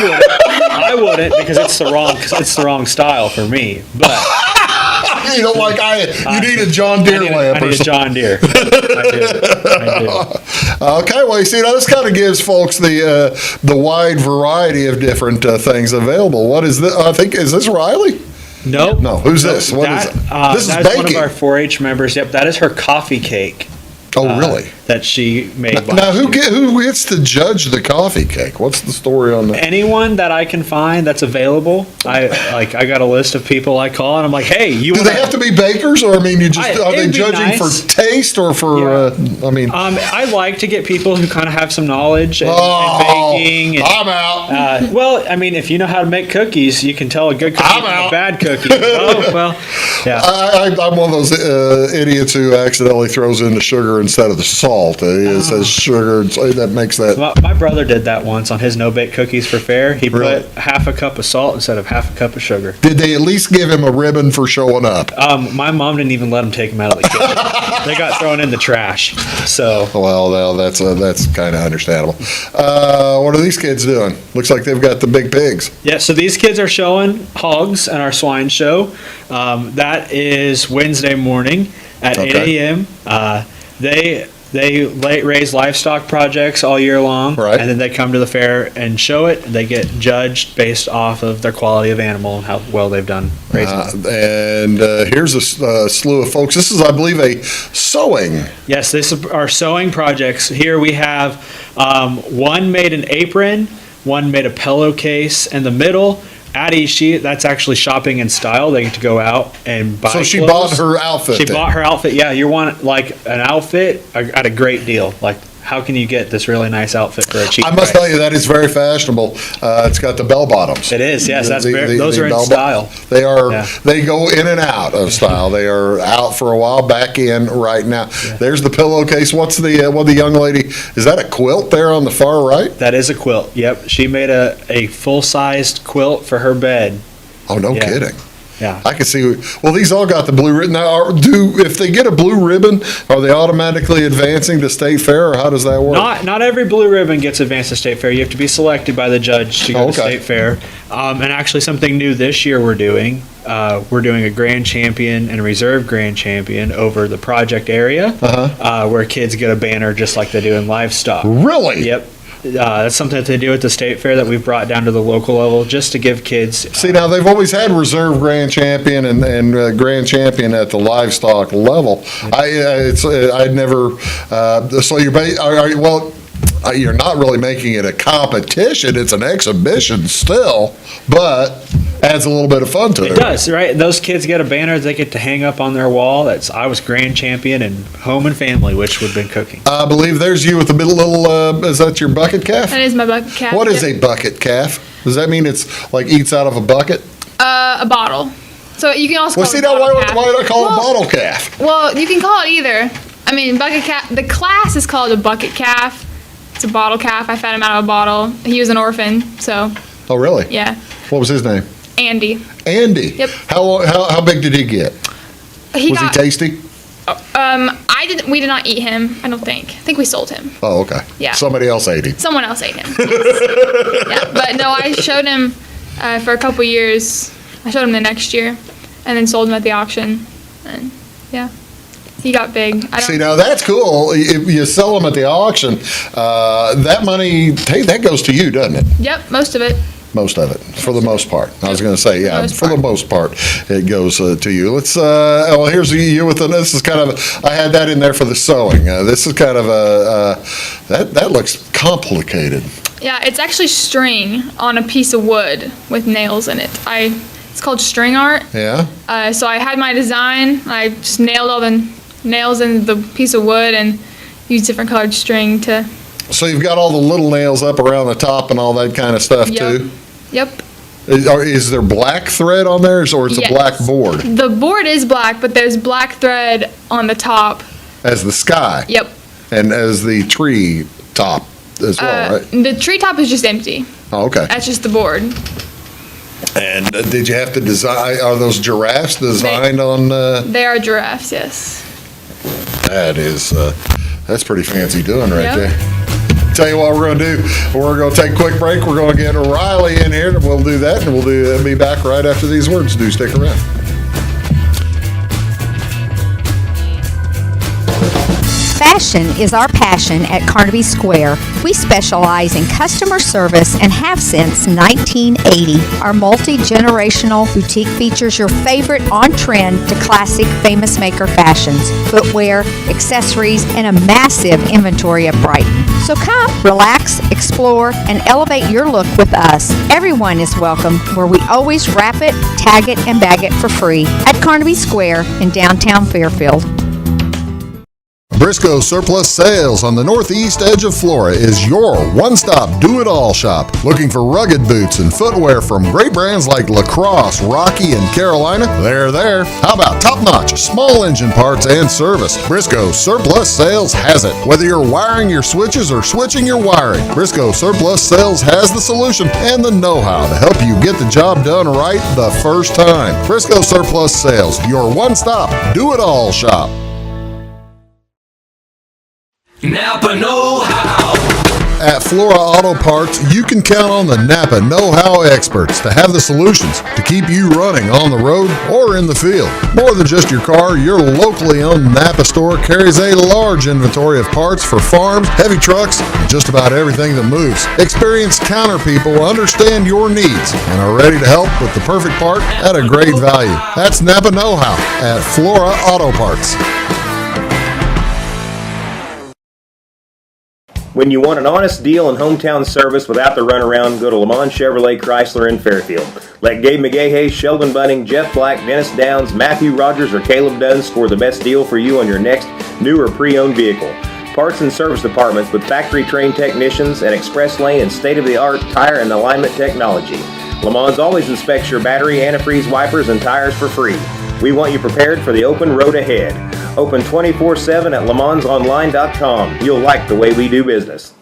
wouldn't because it's the wrong style for me. But you don't like you need a John Deere lamp. I need a John Deere. I do. Okay, well, you see, this kind of gives folks the wide variety of different things available. What is this? I think, is this Ryleigh? Nope. No. Who's this? What is it? This is one of our 4-H members. Yep, that is her coffee cake. Oh, really? That she made. Now, who gets to judge the coffee cake? What's the story on that? Anyone that I can find that's available. I got a list of people I call, and I'm like, hey, you. Do they have to be bakers, or are they judging for taste or for? I like to get people who kind of have some knowledge and baking. And, I'm out. Well, I mean, if you know how to make cookies, you can tell a good cookie from a bad cookie. Oh well, yeah. I'm one of those idiots who accidentally throws in the sugar instead of the salt. It says sugar, and so that makes that. My brother did that once on his no-bake cookies for fair. He put half a cup of salt instead of half a cup of sugar. Did they at least give him a ribbon for showing up? My mom didn't even let him take them out of the kitchen. They got thrown in the trash. So. Well, that's kind of understandable. What are these kids doing? Looks like they've got the big pigs. Yeah, so these kids are showing hogs in our swine show. That is Wednesday morning at 8 a.m. They raise livestock projects all year long, and then they come to the fair and show it. They get judged based off of their quality of animal and how well they've done raising them. And here's a slew of folks. This is, I believe, a sewing. Yes, this is our sewing projects. Here we have one made an apron, one made a pillowcase in the middle. Addie, that's actually shopping in style. They get to go out and buy. So she clothes. bought her outfit. She then. bought her outfit. Yeah, you want like an outfit at a great deal. Like, how can you get this really nice outfit for a cheap I must price? tell you that is very fashionable. It's got the bell bottoms. It is, yes. Those The are in bell style. They are. Yeah. They go in and out of style. They are out for a while, back in right now. There's the pillowcase. What's the young lady? Is that a quilt there on the far right? That is a quilt. Yep, she made a full-sized quilt for her bed. Oh, no Yeah. kidding. Yeah. I can see. Well, these all got the blue ribbon. Now, if they get a blue ribbon, are they automatically advancing to state fair, or how does that work? Not every blue ribbon gets advanced to state fair. You have to be selected by the judge to go to Okay. state fair. And actually, something new this year we're doing a grand champion and a reserve grand champion over the project area, where kids get a banner just like they do in livestock. Really? Yep. That's something that they do at the state fair that we've brought down to the local level just to give kids. See, now they've always had reserve grand champion and grand champion at the livestock level. I'd never. So you're not really making it a competition. It's an exhibition still, but adds a little bit of fun to it. It does, right? Those kids get a banner they get to hang up on their wall. I was grand champion in home and family, which would have been cooking. I believe there's you with the little. Is that your bucket calf? That is my bucket calf. What is Yep. a bucket calf? Does that mean it's like eats out of a bucket? A bottle. So you can also Well, call see it now, bottle why calf. do I call it bottle calf? Well, you can call it either. I mean, bucket calf. The class is called a bucket calf. It's a bottle calf. I fed him out of a bottle. He was an orphan, so Oh, really? yeah. What was his name? Andy. Andy. Yep. How big did he get? Was he got. tasty? We did not eat him. I don't think. I think we sold him. Oh, okay. Yeah. Somebody else ate him. Someone else ate him. Yes. Yeah, but no, I showed him for a couple years. I showed him the next year, and then sold him at the auction, and yeah, he got big. See, now that's cool. If you sell them at the auction, that money, that goes to you, doesn't it? Yep, most of it. Most of it, for the most part. I was going to say, yeah, Most for the part. most part, it goes to you. Let's, here's you with this is kind of, I had that in there for the sewing. This is kind of that looks complicated. Yeah, it's actually string on a piece of wood with nails in it. It's called string art. Yeah? So I had my design. I just nailed all the nails in the piece of wood and used different colored string to. So you've got all the little nails up around the top and all that kind of stuff too? Yep. Is there black thread on there, or it's a Yes. black board The board is black, but there's black thread on the top. as the sky? Yep. And as the tree top as well, right? The treetop is just empty. Oh, okay. That's just the board. And did you have to design, are those giraffes designed on, They are giraffes, yes. that is, that's pretty fancy doing right Yep. there. Tell you what we're going to do. We're going to take a quick break. We're going to get Ryleigh in here, and we'll do that, and we'll be back right after these words. Do stick around. Fashion is our passion at Carnaby Square. We specialize in customer service and have since 1980. Our multi-generational boutique features your favorite on-trend to classic Famous Maker fashions, footwear, accessories, and a massive inventory at Brighton. So come, relax, explore, and elevate your look with us. Everyone is welcome, where we always wrap it, tag it, and bag it for free at Carnaby Square in downtown Fairfield. Briscoe Surplus Sales on the northeast edge of Flora is your one-stop do-it-all shop. Looking for rugged boots and footwear from great brands like Lacrosse, Rocky, and Carolina? They're there. How about top-notch small engine parts and service? Briscoe Surplus Sales has it. Whether you're wiring your switches or switching your wiring, Briscoe Surplus Sales has the solution and the know-how to help you get the job done right the first time. Briscoe Surplus Sales, your one-stop do-it-all shop. Napa know-how. At Flora Auto Parts, you can count on the Napa know-how experts to have the solutions to keep you running on the road or in the field. More than just your car, your locally owned Napa store carries a large inventory of parts for farms, heavy trucks, and just about everything that moves. Experienced counter people understand your needs and are ready to help with the perfect part at a great value. That's Napa know-how at Flora Auto Parts. When you want an honest deal and hometown service without the runaround, go to Lamont Chevrolet Chrysler in Fairfield. Let Gabe McGahey, Sheldon Bunning, Jeff Black, Dennis Downs, Matthew Rogers, or Caleb Dunn score the best deal for you on your next new or pre-owned vehicle. Parts and service departments with factory-trained technicians and express lane and state-of-the-art tire and alignment technology. Lamont always inspects your battery, antifreeze, wipers, and tires for free. We want you prepared for the open road ahead. Open 24/7 at LaMonsOnline.com. You'll like the way we do business.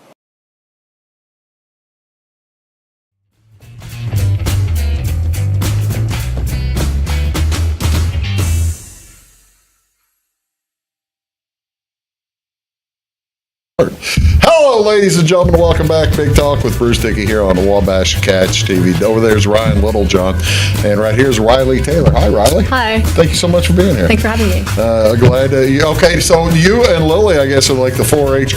Hello, ladies and gentlemen. Welcome back. Big Talk with Bruce Dickey here on the Wabash Catch TV. Over there's Ryan Littlejohn, and right here's Ryleigh Taylor. Hi, Ryleigh. Hi. Thank you so much for being here. Thanks for having me. Glad you. Okay, so you and Lily, I guess, are like the 4-H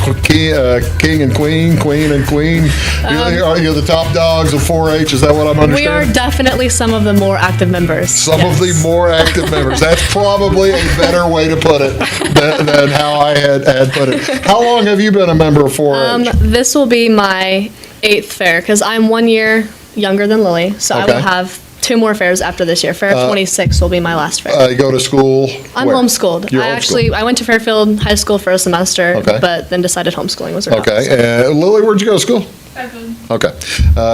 king and queen, queen and queen. You're the top dogs of 4-H. Is that what I'm understanding? We are definitely some of the more active members. Some of the more active members. That's probably a better way to put it than how I had put it. How long have you been a member of 4-H? This will be my 8th fair because I'm 1 year younger than Lily, so I will have 2 more fairs after this year. Fair 26 will be my last fair. You go to school? I'm where? homeschooled. I went to Fairfield High School for a semester, but then decided homeschooling was right. Okay. Lily, where'd you go to school? Okay.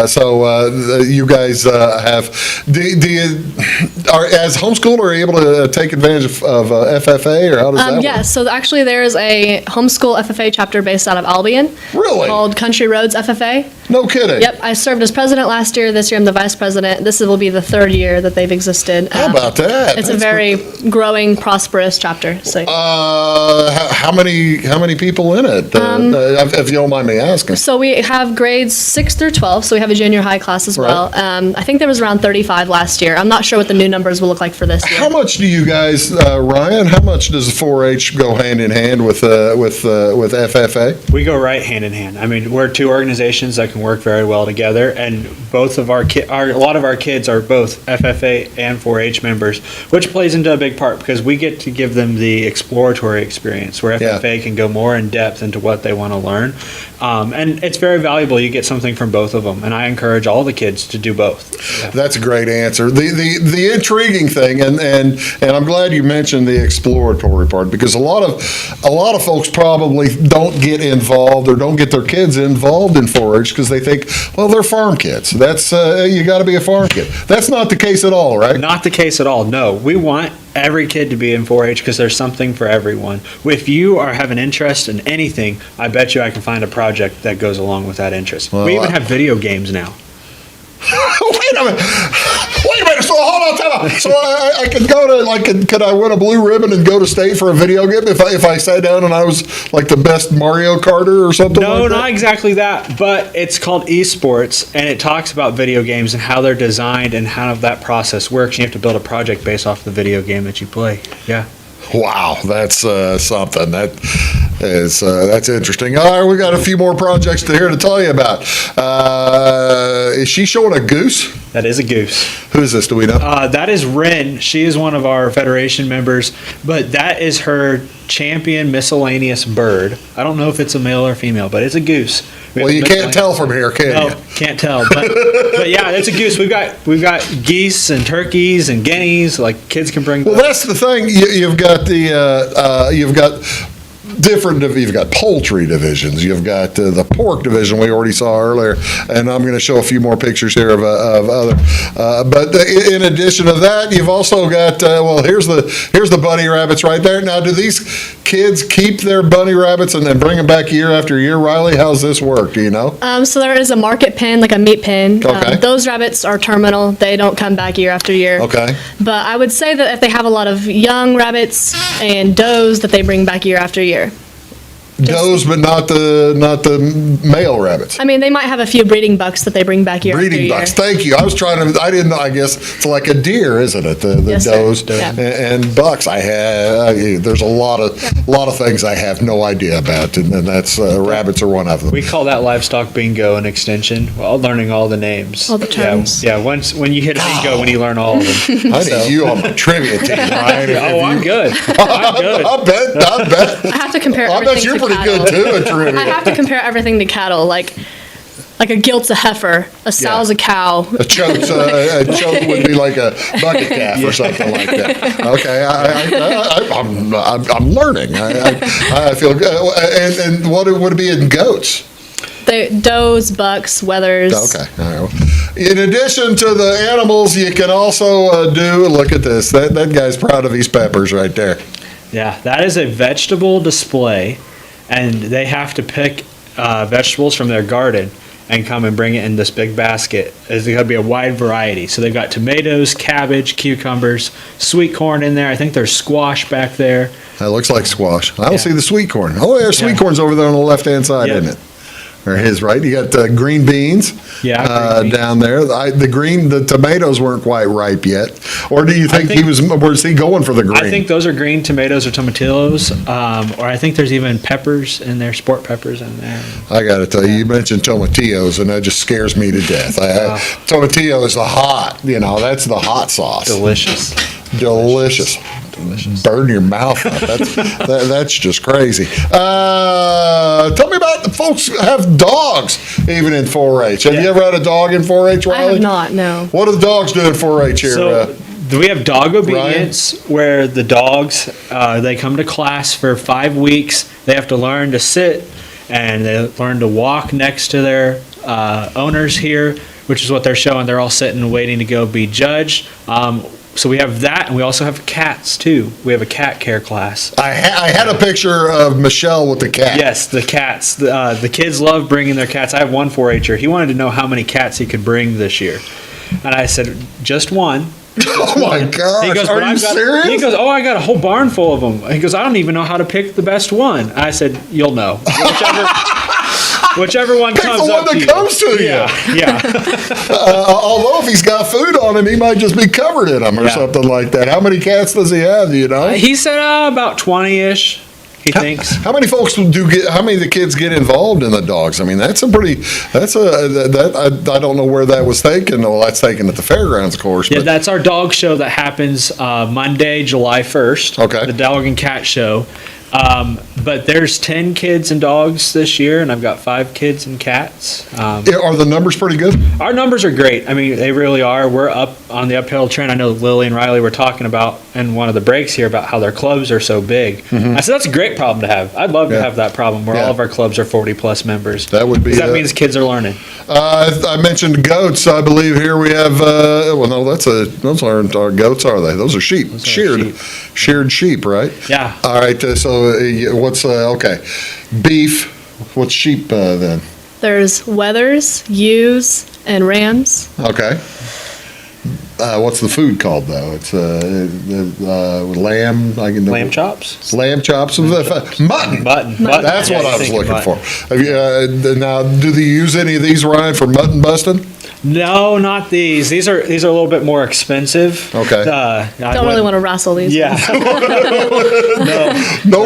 So you guys have, as homeschooler, are you able to take advantage of FFA, or how does that work? Yes. So actually there is a homeschool FFA chapter based out of Albion. Really? Called Country Roads FFA. No kidding. Yep. I served as president last year. This year I'm the vice president. This will be the 3rd year that th've existed. How about that? It's a very growing, prosperous chapter. So. How many people in it? If you don't mind me asking. So we have grades 6 through 12, so we have a junior high class as well. I think there was around 35 last year. I'm not sure what the new numbers will look like for this year. How much do you guys, Ryan? How much does 4-H go hand in hand with FFA? We go right hand in hand. I mean, we're 2 organizations that can work very well together, and both of a lot of our kids are both FFA and 4-H members, which plays into a big part because we get to give them the exploratory experience where FFA can go more in depth into what they want to learn, and it's very valuable. You get something from both of them, and I encourage all the kids to do both. Yeah. That's a great answer. The intriguing thing, and I'm glad you mentioned the exploratory part, because a lot of folks probably don't get involved or don't get their kids involved in 4-H because they think, well, they're farm kids. That's you got to be a farm kid. That's not the case at all, right? Not the case at all. No, we want every kid to be in 4-H because there's something for everyone. If you have an interest in anything, I bet you I can find a project that goes along with that interest. Well, we even have video games now. Wait a minute. So hold on, time out. So I could go to, could I win a blue ribbon and go to state for a video game if I sat down and I was like the best Mario Karter or something? No, like that? not exactly that, but it's called esports, and it talks about video games and how they're designed and how that process works. You have to build a project based off the video game that you play. Yeah. Wow, that's something. That's interesting. All right, we got a few more projects here to tell you about. Is she showing a goose? That is a goose. Who is this? Do we know? That is Ren. She is one of our Federation members, but that is her champion miscellaneous bird. I don't know if it's a male or female, but it's a goose. Well, you can't tell from here, can you? No, can't tell. But yeah, it's a goose. We've got geese and turkeys and guineas. Like kids can bring. Well, that's the thing. You've got you've got poultry divisions. You've got the pork division we already saw earlier, and I'm going to show a few more pictures here of other. But in addition to that, you've also got here's the bunny rabbits right there. Now, do these kids keep their bunny rabbits and then bring them back year after year? Ryleigh, how's this work? Do you know? So there is a market pen, like a meat pen. Okay. Those rabbits are terminal. They don't come back year after year. Okay. But I would say that if they have a lot of young rabbits and does, that they bring back year after year. Does, but not the male rabbits. I mean, they might have a few breeding bucks that they bring back year after year. Breeding bucks. Thank you. I didn't know. I guess it's like a deer, isn't it? The yes, does yeah. and bucks. There's a lot of things I have no idea about, and that's rabbits are one of them. We call that livestock bingo an extension. Well, learning all the names. All the terms. Yeah. When you hit bingo, when you learn all of them. I need you on my trivia team, Ryan. I'm good. I'm good. I bet. I have to compare everything to pretty cattle. good too at trivia. I have to compare everything to cattle, like a gilt's a heifer, a sow's a cow. A choke would be like a bucket calf or something like that. Okay, I'm learning. I feel good. And what would it be in goats? Does, bucks, wethers. Okay. All right. In addition to the animals, you can also look at this. That guy's proud of his peppers right there. Yeah, that is a vegetable display, and they have to pick vegetables from their garden and come and bring it in this big basket. There's going to be a wide variety. So they've got tomatoes, cabbage, cucumbers, sweet corn in there. I think there's squash back there. That looks like squash. I don't see the sweet corn. Oh, there's sweet corn's over there on the left-hand side, isn't it? Or his, right? You got green beans green beans. Down there. The tomatoes weren't quite ripe yet. Or do you think was he going for the green? I think those are green tomatoes or tomatillos. Or I think there's even peppers in there, sport peppers in there. I got to tell you, you mentioned tomatillos, and that just scares me to death. Tomatillo is the hot, that's the hot sauce. Delicious. Burn your mouth up. That's just crazy. Tell me about the folks who have dogs even in 4-H. Have you ever had a dog in 4-H, Ryleigh? I have not, no. What do the dogs do in 4-H here? So, we have dog obedience where the dogs, they come to class for 5 weeks. They have to learn to sit and they learn to walk next to their owners here, which is what they're showing. They're all sitting and waiting to go be judged. So we have that, and we also have cats, too. We have a cat care class. I had a picture of Michelle with the cat. Yes, the cats. The kids love bringing their cats. I have one 4-H'er. He wanted to know how many cats he could bring this year. And I said, just one. Oh, my gosh. Are you serious? He goes, I got a whole barn full of them. He goes, I don't even know how to pick the best one. I said, you'll know. Whichever one comes up to you. Pick the one that comes to you. Yeah. Although if he's got food on him, he might just be covered in them or something like that. How many cats does he have, do you know? He said about 20-ish. He thinks. How many folks how many of the kids get involved in the dogs? I mean, I don't know where that was taken. Well, that's taken at the fairgrounds, of course. Yeah, that's our dog show that happens Monday, July 1st. Okay. The dog and cat show. But there's 10 kids and dogs this year, and I've got 5 kids and cats. Are the numbers pretty good? Our numbers are great. I mean, they really are. We're up on the uphill trend. I know Lily and Ryleigh were talking about in one of the breaks here about how their clubs are so big. I said, that's a great problem to have. I'd love to have that problem where all of our clubs are 40-plus members. That would be. That means kids are learning. I mentioned goats. I believe here we have. Those aren't our goats, are they? Those are sheep. Sheared sheep, right? Yeah. All right. So what's okay? Beef. What's sheep then? There's wethers, ewes, and rams. Okay. What's the food called though? It's lamb. Lamb chops. Lamb chops. Mutton. That's what I was looking for. Now, do they use any of these, Ryan, for mutton busting? No, not these. These are a little bit more expensive. Okay. Don't really want to wrestle these. Yeah. No.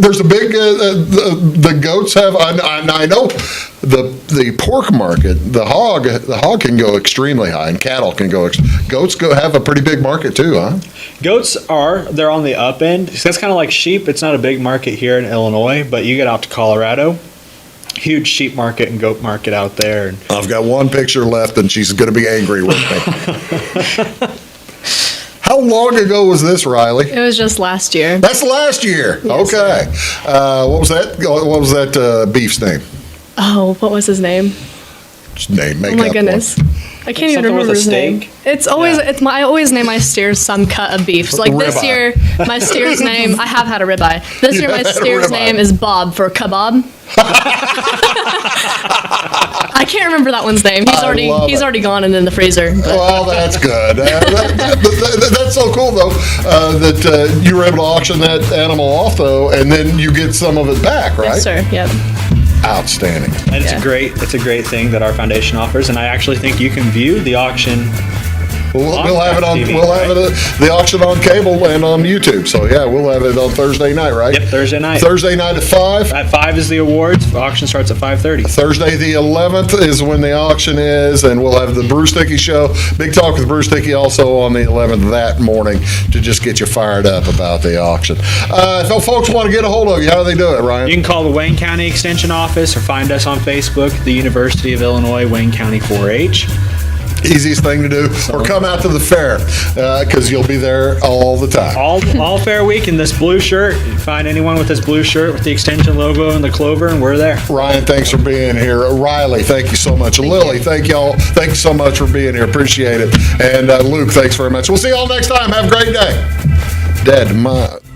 There's a big. The goats have. I know the pork market. The hog can go extremely high, and cattle can go. Goats have a pretty big market too, huh? Goats they're on the up end. So that's kind of like sheep. It's not a big market here in Illinois, but you get out to Colorado. Huge sheep market and goat market out there. And I've got one picture left, and she's going to be angry with me. How long ago was this, Ryleigh? It was just last year. That's last year. Yes, okay. What was that? What was that beef's name? Oh, what was his name? Make oh my goodness. I can't even remember his name. It's always I always name my steers some cut of beef. So like this year, my steer's name. I have had a ribeye. This year, my steer's name is Bob for kebab. I can't remember that one's name. He's already gone and in the freezer. But. Well, that's good. That's so cool though that you were able to auction that animal off though, and then you get some of it back, right? Yes, sir. Yep. Outstanding. And it's a great thing that our foundation offers, and I actually think you can view the auction We'll have it on. TV, We'll have the auction on cable and on YouTube. So yeah, we'll have it on Thursday night, right? Yep, Thursday night. Thursday night at 5. At 5 is the awards. Auction starts at 5:30. Thursday the 11th is when the auction is, and we'll have the Bruce Dickey show. Big Talk with Bruce Dickey also on the 11th that morning to just get you fired up about the auction. If folks want to get a hold of you, how do they do it, Ryan? You can call the Wayne County Extension Office or find us on Facebook, the University of Illinois Wayne County 4-H. Easiest thing to do, or come out to the fair because you'll be there all the time. All fair week in this blue shirt. You can find anyone with this blue shirt with the extension logo and the clover, and we're there. Ryan, thanks for being here. Ryleigh, thank you so much. Lily, thank y'all. Thank you so much for being here. Appreciate it. And Luke, thanks very much. We'll see y'all next time. Have a great day. Dead.